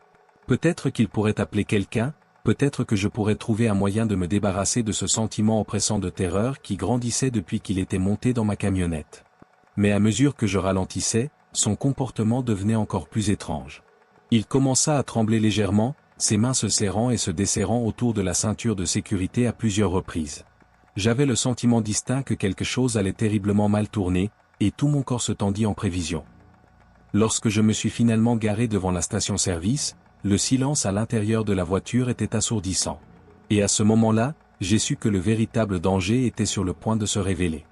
Peut-être qu'il pourrait appeler quelqu'un, peut-être que je pourrais trouver un moyen de me débarrasser de ce sentiment oppressant de terreur qui grandissait depuis qu'il était monté dans ma camionnette. Mais à mesure que je ralentissais, son comportement devenait encore plus étrange. Il commença à trembler légèrement, ses mains se serrant et se desserrant autour de la ceinture de sécurité à plusieurs reprises. J'avais le sentiment distinct que quelque chose allait terriblement mal tourner, et tout mon corps se tendit en prévision. Lorsque je me suis finalement garé devant la station-service, le silence à l'intérieur de la voiture était assourdissant. Et à ce moment-là, j'ai su que le véritable danger était sur le point de se révéler.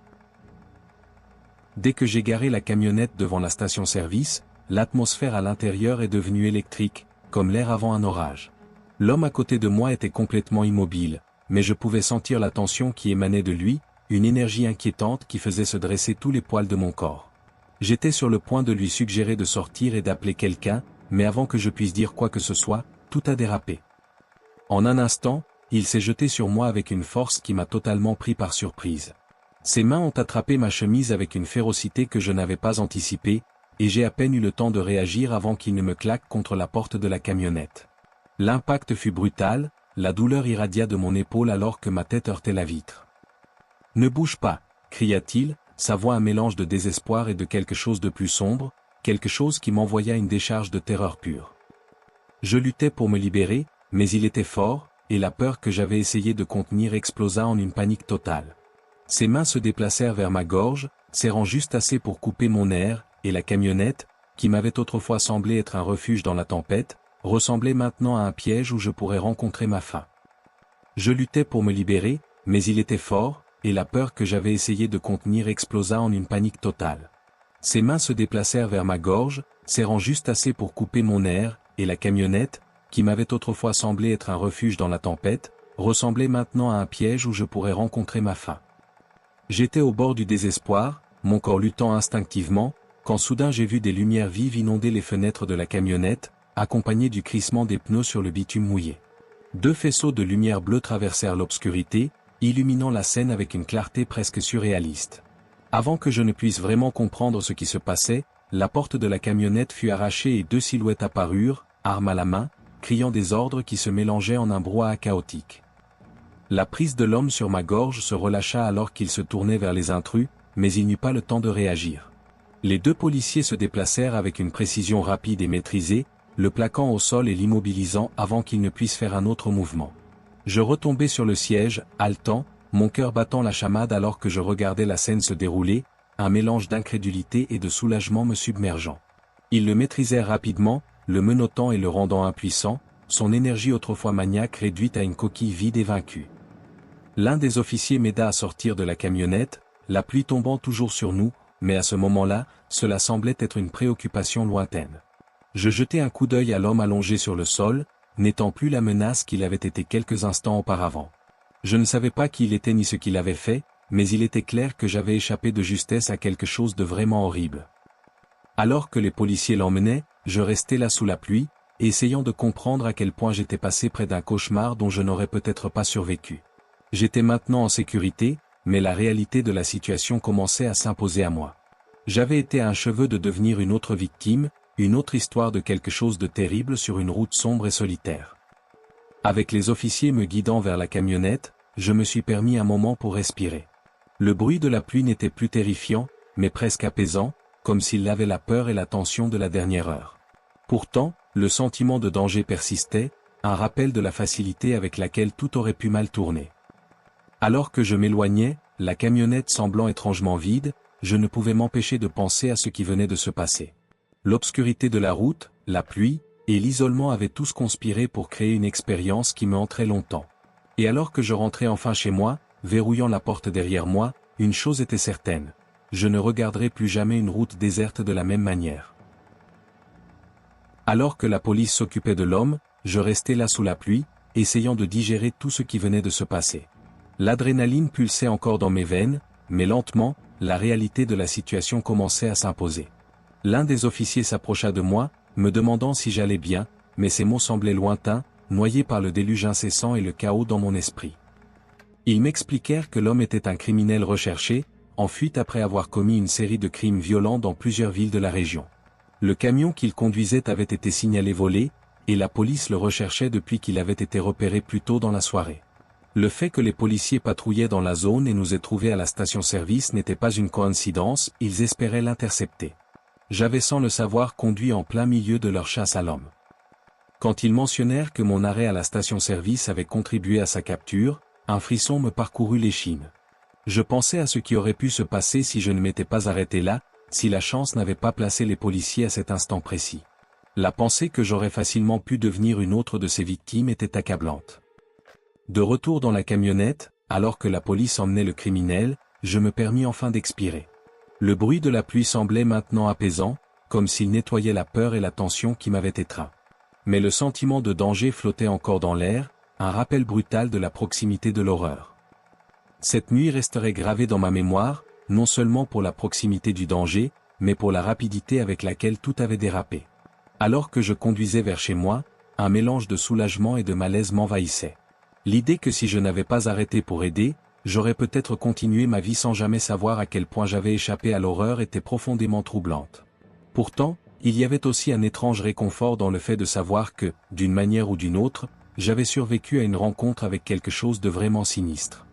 Dès que j'ai garé la camionnette devant la station-service, l'atmosphère à l'intérieur est devenue électrique, comme l'air avant un orage. L'homme à côté de moi était complètement immobile, mais je pouvais sentir la tension qui émanait de lui, une énergie inquiétante qui faisait se dresser tous les poils de mon corps. J'étais sur le point de lui suggérer de sortir et d'appeler quelqu'un, mais avant que je puisse dire quoi que ce soit, tout a dérapé. En un instant, il s'est jeté sur moi avec une force qui m'a totalement pris par surprise. Ses mains ont attrapé ma chemise avec une férocité que je n'avais pas anticipée, et j'ai à peine eu le temps de réagir avant qu'il ne me claque contre la porte de la camionnette. L'impact fut brutal, la douleur irradia de mon épaule alors que ma tête heurtait la vitre. « Ne bouge pas !» cria-t-il, sa voix un mélange de désespoir et de quelque chose de plus sombre, quelque chose qui m'envoya une décharge de terreur pure. Je luttais pour me libérer, mais il était fort, et la peur que j'avais essayé de contenir explosa en une panique totale. Ses mains se déplacèrent vers ma gorge, serrant juste assez pour couper mon air, et la camionnette, qui m'avait autrefois semblé être un refuge dans la tempête, ressemblait maintenant à un piège où je pourrais rencontrer ma fin. Je luttais pour me libérer, mais il était fort, et la peur que j'avais essayé de contenir explosa en une panique totale. Ses mains se déplacèrent vers ma gorge, serrant juste assez pour couper mon air, et la camionnette, qui m'avait autrefois semblé être un refuge dans la tempête, ressemblait maintenant à un piège où je pourrais rencontrer ma fin. J'étais au bord du désespoir, mon corps luttant instinctivement, quand soudain j'ai vu des lumières vives inonder les fenêtres de la camionnette, accompagnées du crissement des pneus sur le bitume mouillé. 2 faisceaux de lumière bleue traversèrent l'obscurité, illuminant la scène avec une clarté presque surréaliste. Avant que je ne puisse vraiment comprendre ce qui se passait, la porte de la camionnette fut arrachée et 2 silhouettes apparurent, armes à la main, criant des ordres qui se mélangeaient en un brouhaha chaotique. La prise de l'homme sur ma gorge se relâcha alors qu'il se tournait vers les intrus, mais il n'eut pas le temps de réagir. Les 2 policiers se déplacèrent avec une précision rapide et maîtrisée, le plaquant au sol et l'immobilisant avant qu'il ne puisse faire un autre mouvement. Je retombai sur le siège, haletant, mon cœur battant la chamade alors que je regardais la scène se dérouler, un mélange d'incrédulité et de soulagement me submergeant. Ils le maîtrisèrent rapidement, le menottant et le rendant impuissant, son énergie autrefois maniaque réduite à une coquille vide et vaincue. L'un des officiers m'aida à sortir de la camionnette, la pluie tombant toujours sur nous, mais à ce moment-là, cela semblait être une préoccupation lointaine. Je jetai un coup d'œil à l'homme allongé sur le sol, n'étant plus la menace qu'il avait été quelques instants auparavant. Je ne savais pas qui il était ni ce qu'il avait fait, mais il était clair que j'avais échappé de justesse à quelque chose de vraiment horrible. Alors que les policiers l'emmenaient, je restais là sous la pluie, essayant de comprendre à quel point j'étais passé près d'un cauchemar dont je n'aurais peut-être pas survécu. J'étais maintenant en sécurité, mais la réalité de la situation commençait à s'imposer à moi. J'avais été à un cheveu de devenir une autre victime, une autre histoire de quelque chose de terrible sur une route sombre et solitaire. Avec les officiers me guidant vers la camionnette, je me suis permis un moment pour respirer. Le bruit de la pluie n'était plus terrifiant, mais presque apaisant, comme s'il avait la peur et la tension de la dernière heure. Pourtant, le sentiment de danger persistait, un rappel de la facilité avec laquelle tout aurait pu mal tourner. Alors que je m'éloignais, la camionnette semblant étrangement vide, je ne pouvais m'empêcher de penser à ce qui venait de se passer. L'obscurité de la route, la pluie, et l'isolement avaient tous conspiré pour créer une expérience qui me hanterait longtemps. Et alors que je rentrais enfin chez moi, verrouillant la porte derrière moi, une chose était certaine. Je ne regarderai plus jamais une route déserte de la même manière. Alors que la police s'occupait de l'homme, je restais là sous la pluie, essayant de digérer tout ce qui venait de se passer. L'adrénaline pulsait encore dans mes veines, mais lentement, la réalité de la situation commençait à s'imposer. L'un des officiers s'approcha de moi, me demandant si j'allais bien, mais ces mots semblaient lointains, noyés par le déluge incessant et le chaos dans mon esprit. Ils m'expliquèrent que l'homme était un criminel recherché, en fuite après avoir commis une série de crimes violents dans plusieurs villes de la région. Le camion qu'il conduisait avait été signalé volé, et la police le recherchait depuis qu'il avait été repéré plus tôt dans la soirée. Le fait que les policiers patrouillaient dans la zone et nous aient trouvés à la station-service n'était pas une coïncidence, ils espéraient l'intercepter. J'avais sans le savoir conduit en plein milieu de leur chasse à l'homme. Quand ils mentionnèrent que mon arrêt à la station-service avait contribué à sa capture, un frisson me parcourut l'échine. Je pensais à ce qui aurait pu se passer si je ne m'étais pas arrêté là, si la chance n'avait pas placé les policiers à cet instant précis. La pensée que j'aurais facilement pu devenir une autre de ces victimes était accablante. De retour dans la camionnette, alors que la police emmenait le criminel, je me permis enfin d'expirer. Le bruit de la pluie semblait maintenant apaisant, comme s'il nettoyait la peur et la tension qui m'avaient étreint. Mais le sentiment de danger flottait encore dans l'air, un rappel brutal de la proximité de l'horreur. Cette nuit resterait gravée dans ma mémoire, non seulement pour la proximité du danger, mais pour la rapidité avec laquelle tout avait dérapé. Alors que je conduisais vers chez moi, un mélange de soulagement et de malaise m'envahissait. L'idée que si je n'avais pas arrêté pour aider, j'aurais peut-être continué ma vie sans jamais savoir à quel point j'avais échappé à l'horreur était profondément troublante. Pourtant, il y avait aussi un étrange réconfort dans le fait de savoir que, d'une manière ou d'une autre, j'avais survécu à une rencontre avec quelque chose de vraiment sinistre.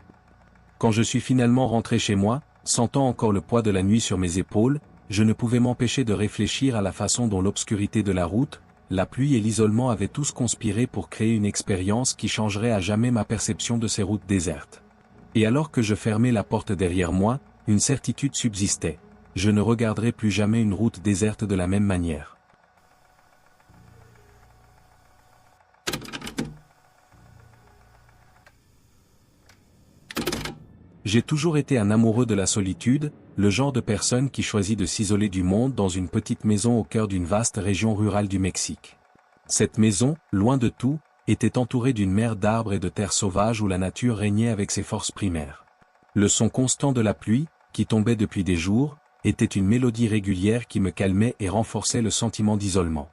Quand je suis finalement rentré chez moi, sentant encore le poids de la nuit sur mes épaules, je ne pouvais m'empêcher de réfléchir à la façon dont l'obscurité de la route, la pluie et l'isolement avaient tous conspiré pour créer une expérience qui changerait à jamais ma perception de ces routes désertes. Et alors que je fermais la porte derrière moi, une certitude subsistait. Je ne regarderai plus jamais une route déserte de la même manière. J'ai toujours été un amoureux de la solitude, le genre de personne qui choisit de s'isoler du monde dans une petite maison au cœur d'une vaste région rurale du Mexique. Cette maison, loin de tout, était entourée d'une mer d'arbres et de terres sauvages où la nature régnait avec ses forces primaires. Le son constant de la pluie, qui tombait depuis des jours, était une mélodie régulière qui me calmait et renforçait le sentiment d'isolement.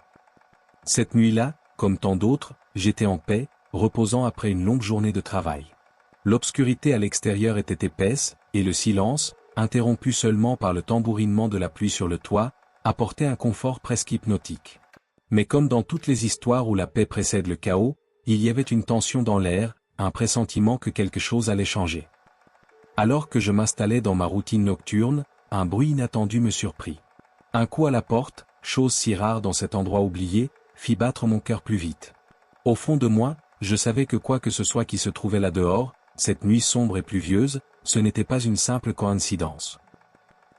Cette nuit-là, comme tant d'autres, j'étais en paix, reposant après une longue journée de travail. L'obscurité à l'extérieur était épaisse, et le silence, interrompu seulement par le tambourinement de la pluie sur le toit, apportait un confort presque hypnotique. Mais comme dans toutes les histoires où la paix précède le chaos, il y avait une tension dans l'air, un pressentiment que quelque chose allait changer. Alors que je m'installais dans ma routine nocturne, un bruit inattendu me surprit. Un coup à la porte, chose si rare dans cet endroit oublié, fit battre mon cœur plus vite. Au fond de moi, je savais que quoi que ce soit qui se trouvait là dehors, cette nuit sombre et pluvieuse, ce n'était pas une simple coïncidence.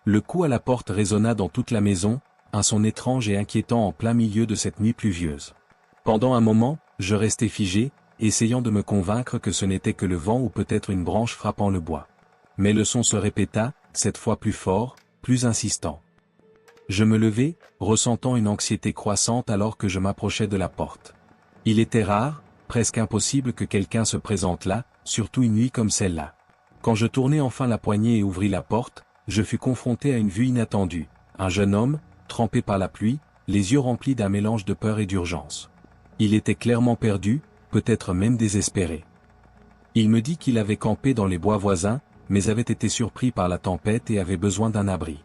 Le coup à la porte résonna dans toute la maison, un son étrange et inquiétant en plein milieu de cette nuit pluvieuse. Pendant un moment, je restai figé, essayant de me convaincre que ce n'était que le vent ou peut-être une branche frappant le bois. Mais le son se répéta, cette fois plus fort, plus insistant. Je me levai, ressentant une anxiété croissante alors que je m'approchais de la porte. Il était rare, presque impossible que quelqu'un se présente là, surtout une nuit comme celle-là. Quand je tournai enfin la poignée et ouvris la porte, je fus confronté à une vue inattendue, un jeune homme, trempé par la pluie, les yeux remplis d'un mélange de peur et d'urgence. Il était clairement perdu, peut-être même désespéré. Il me dit qu'il avait campé dans les bois voisins, mais avait été surpris par la tempête et avait besoin d'un abri.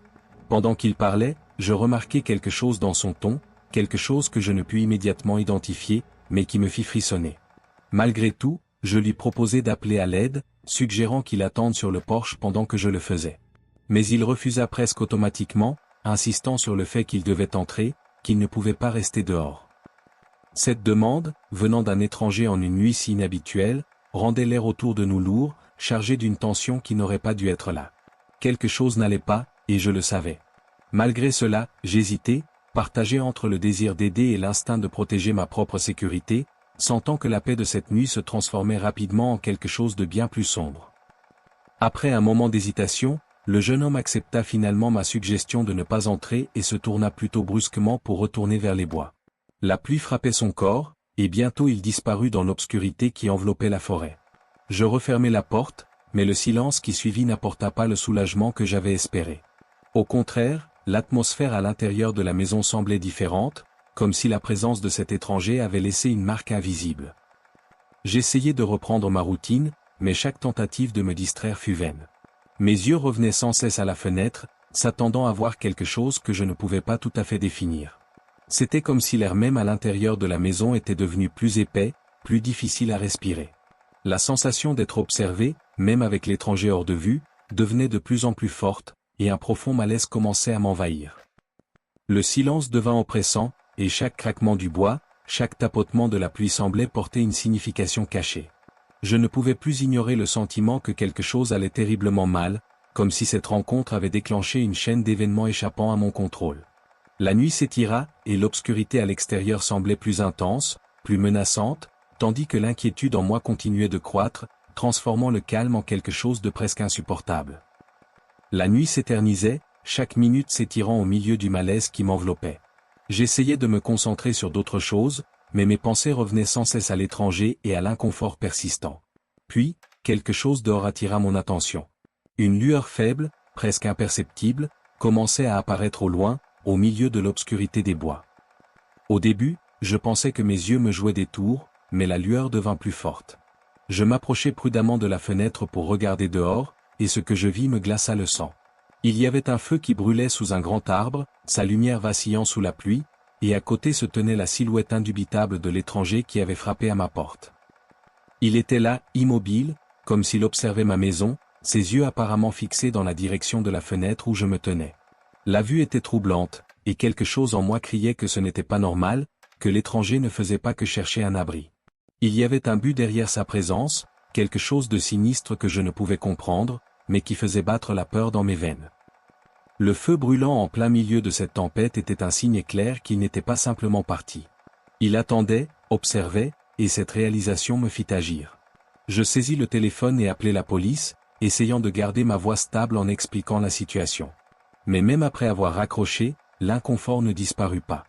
Pendant qu'il parlait, je remarquai quelque chose dans son ton, quelque chose que je ne pus immédiatement identifier, mais qui me fit frissonner. Malgré tout, je lui proposai d'appeler à l'aide, suggérant qu'il attende sur le porche pendant que je le faisais. Mais il refusa presque automatiquement, insistant sur le fait qu'il devait entrer, qu'il ne pouvait pas rester dehors. Cette demande, venant d'un étranger en une nuit si inhabituelle, rendait l'air autour de nous lourd, chargé d'une tension qui n'aurait pas dû être là. Quelque chose n'allait pas, et je le savais. Malgré cela, j'hésitais, partagé entre le désir d'aider et l'instinct de protéger ma propre sécurité, sentant que la paix de cette nuit se transformait rapidement en quelque chose de bien plus sombre. Après un moment d'hésitation, le jeune homme accepta finalement ma suggestion de ne pas entrer et se tourna plutôt brusquement pour retourner vers les bois. La pluie frappait son corps, et bientôt il disparut dans l'obscurité qui enveloppait la forêt. Je refermai la porte, mais le silence qui suivit n'apporta pas le soulagement que j'avais espéré. Au contraire, l'atmosphère à l'intérieur de la maison semblait différente, comme si la présence de cet étranger avait laissé une marque invisible. J'essayais de reprendre ma routine, mais chaque tentative de me distraire fut vaine. Mes yeux revenaient sans cesse à la fenêtre, s'attendant à voir quelque chose que je ne pouvais pas tout à fait définir. C'était comme si l'air même à l'intérieur de la maison était devenu plus épais, plus difficile à respirer. La sensation d'être observé, même avec l'étranger hors de vue, devenait de plus en plus forte, et un profond malaise commençait à m'envahir. Le silence devint oppressant, et chaque craquement du bois, chaque tapotement de la pluie semblait porter une signification cachée. Je ne pouvais plus ignorer le sentiment que quelque chose allait terriblement mal, comme si cette rencontre avait déclenché une chaîne d'événements échappant à mon contrôle. La nuit s'étira, et l'obscurité à l'extérieur semblait plus intense, plus menaçante, tandis que l'inquiétude en moi continuait de croître, transformant le calme en quelque chose de presque insupportable. La nuit s'éternisait, chaque minute s'étirant au milieu du malaise qui m'enveloppait. J'essayais de me concentrer sur d'autres choses, mais mes pensées revenaient sans cesse à l'étranger et à l'inconfort persistant. Puis, quelque chose dehors attira mon attention. Une lueur faible, presque imperceptible, commençait à apparaître au loin, au milieu de l'obscurité des bois. Au début, je pensais que mes yeux me jouaient des tours, mais la lueur devint plus forte. Je m'approchai prudemment de la fenêtre pour regarder dehors, et ce que je vis me glaça le sang. Il y avait un feu qui brûlait sous un grand arbre, sa lumière vacillant sous la pluie, et à côté se tenait la silhouette indubitable de l'étranger qui avait frappé à ma porte. Il était là, immobile, comme s'il observait ma maison, ses yeux apparemment fixés dans la direction de la fenêtre où je me tenais. La vue était troublante, et quelque chose en moi criait que ce n'était pas normal, que l'étranger ne faisait pas que chercher un abri. Il y avait un but derrière sa présence, quelque chose de sinistre que je ne pouvais comprendre, mais qui faisait battre la peur dans mes veines. Le feu brûlant en plein milieu de cette tempête était un signe clair qu'il n'était pas simplement parti. Il attendait, observait, et cette réalisation me fit agir. Je saisis le téléphone et appelai la police, essayant de garder ma voix stable en expliquant la situation. Mais même après avoir raccroché, l'inconfort ne disparut pas.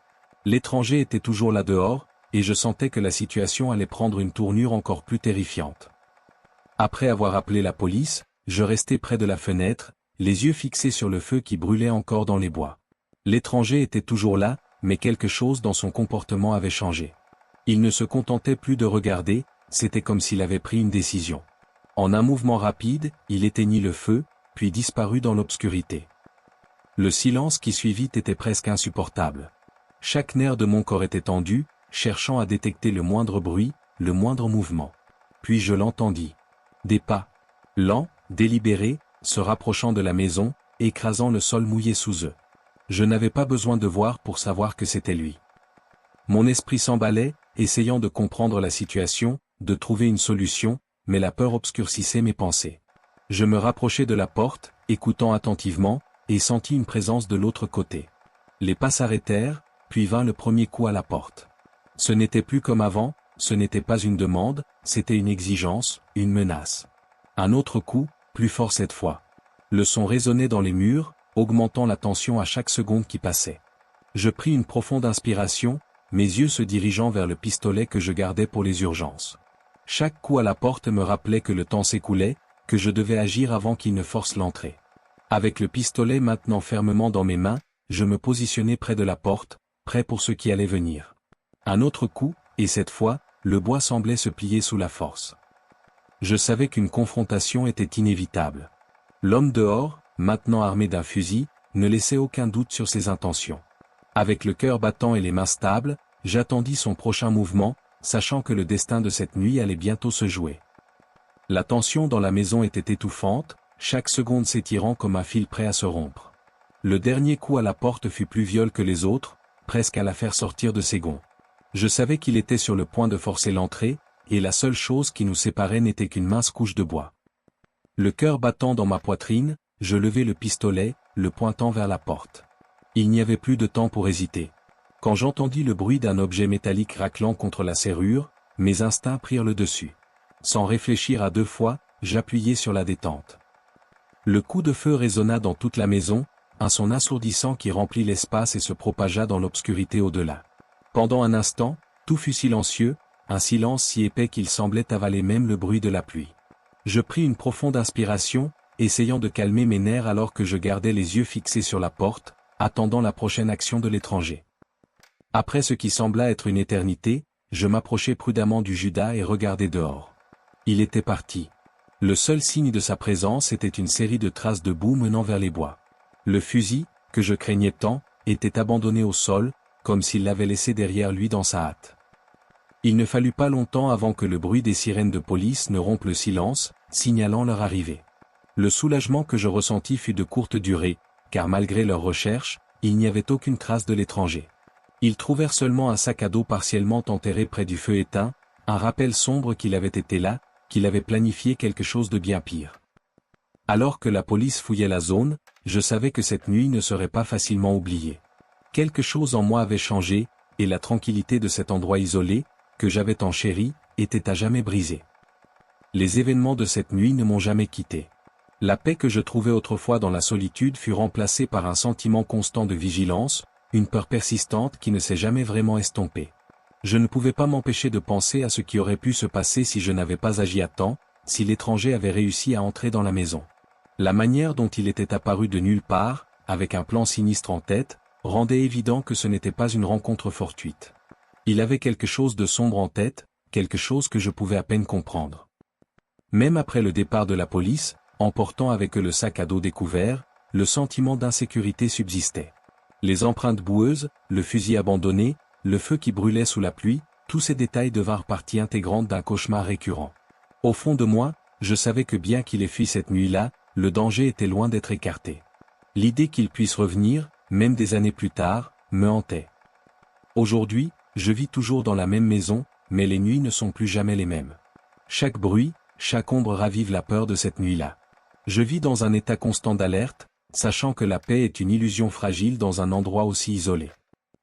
L'étranger était toujours là dehors, et je sentais que la situation allait prendre une tournure encore plus terrifiante. Après avoir appelé la police, je restai près de la fenêtre, les yeux fixés sur le feu qui brûlait encore dans les bois. L'étranger était toujours là, mais quelque chose dans son comportement avait changé. Il ne se contentait plus de regarder, c'était comme s'il avait pris une décision. En un mouvement rapide, il éteignit le feu, puis disparut dans l'obscurité. Le silence qui suivit était presque insupportable. Chaque nerf de mon corps était tendu, cherchant à détecter le moindre bruit, le moindre mouvement. Puis je l'entendis. Des pas. Lents, délibérés, se rapprochant de la maison, écrasant le sol mouillé sous eux. Je n'avais pas besoin de voir pour savoir que c'était lui. Mon esprit s'emballait, essayant de comprendre la situation, de trouver une solution, mais la peur obscurcissait mes pensées. Je me rapprochai de la porte, écoutant attentivement, et sentis une présence de l'autre côté. Les pas s'arrêtèrent, puis vint le premier coup à la porte. Ce n'était plus comme avant, ce n'était pas une demande, c'était une exigence, une menace. Un autre coup, plus fort cette fois. Le son résonnait dans les murs, augmentant la tension à chaque seconde qui passait. Je pris une profonde inspiration, mes yeux se dirigeant vers le pistolet que je gardais pour les urgences. Chaque coup à la porte me rappelait que le temps s'écoulait, que je devais agir avant qu'il ne force l'entrée. Avec le pistolet maintenant fermement dans mes mains, je me positionnai près de la porte, prêt pour ce qui allait venir. Un autre coup, et cette fois, le bois semblait se plier sous la force. Je savais qu'une confrontation était inévitable. L'homme dehors, maintenant armé d'un fusil, ne laissait aucun doute sur ses intentions. Avec le cœur battant et les mains stables, j'attendis son prochain mouvement, sachant que le destin de cette nuit allait bientôt se jouer. La tension dans la maison était étouffante, chaque seconde s'étirant comme un fil prêt à se rompre. Le dernier coup à la porte fut plus viol que les autres, presque à la faire sortir de ses gonds. Je savais qu'il était sur le point de forcer l'entrée, et la seule chose qui nous séparait n'était qu'une mince couche de bois. Le cœur battant dans ma poitrine, je levai le pistolet, le pointant vers la porte. Il n'y avait plus de temps pour hésiter. Quand j'entendis le bruit d'un objet métallique raclant contre la serrure, mes instincts prirent le dessus. Sans réfléchir à deux fois, j'appuyai sur la détente. Le coup de feu résonna dans toute la maison, un son assourdissant qui remplit l'espace et se propagea dans l'obscurité au-delà. Pendant un instant, tout fut silencieux, un silence si épais qu'il semblait avaler même le bruit de la pluie. Je pris une profonde inspiration, essayant de calmer mes nerfs alors que je gardais les yeux fixés sur la porte, attendant la prochaine action de l'étranger. Après ce qui sembla être une éternité, je m'approchai prudemment du Judas et regardai dehors. Il était parti. Le seul signe de sa présence était une série de traces de boue menant vers les bois. Le fusil, que je craignais tant, était abandonné au sol, comme s'il l'avait laissé derrière lui dans sa hâte. Il ne fallut pas longtemps avant que le bruit des sirènes de police ne rompe le silence, signalant leur arrivée. Le soulagement que je ressentis fut de courte durée, car malgré leurs recherches, il n'y avait aucune trace de l'étranger. Ils trouvèrent seulement un sac à dos partiellement enterré près du feu éteint, un rappel sombre qu'il avait été là, qu'il avait planifié quelque chose de bien pire. Alors que la police fouillait la zone, je savais que cette nuit ne serait pas facilement oubliée. Quelque chose en moi avait changé, et la tranquillité de cet endroit isolé, que j'avais tant chéri, était à jamais brisée. Les événements de cette nuit ne m'ont jamais quitté. La paix que je trouvais autrefois dans la solitude fut remplacée par un sentiment constant de vigilance, une peur persistante qui ne s'est jamais vraiment estompée. Je ne pouvais pas m'empêcher de penser à ce qui aurait pu se passer si je n'avais pas agi à temps, si l'étranger avait réussi à entrer dans la maison. La manière dont il était apparu de nulle part, avec un plan sinistre en tête, rendait évident que ce n'était pas une rencontre fortuite. Il avait quelque chose de sombre en tête, quelque chose que je pouvais à peine comprendre. Même après le départ de la police, emportant avec eux le sac à dos découvert, le sentiment d'insécurité subsistait. Les empreintes boueuses, le fusil abandonné, le feu qui brûlait sous la pluie, tous ces détails devinrent partie intégrante d'un cauchemar récurrent. Au fond de moi, je savais que bien qu'il ait fui cette nuit-là, le danger était loin d'être écarté. L'idée qu'il puisse revenir, même des années plus tard, me hantait. Aujourd'hui, je vis toujours dans la même maison, mais les nuits ne sont plus jamais les mêmes. Chaque bruit, chaque ombre ravive la peur de cette nuit-là. Je vis dans un état constant d'alerte, sachant que la paix est une illusion fragile dans un endroit aussi isolé.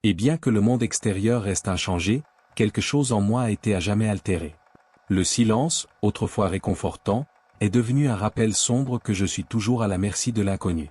Et bien que le monde extérieur reste inchangé, quelque chose en moi a été à jamais altéré. Le silence, autrefois réconfortant, est devenu un rappel sombre que je suis toujours à la merci de l'inconnu.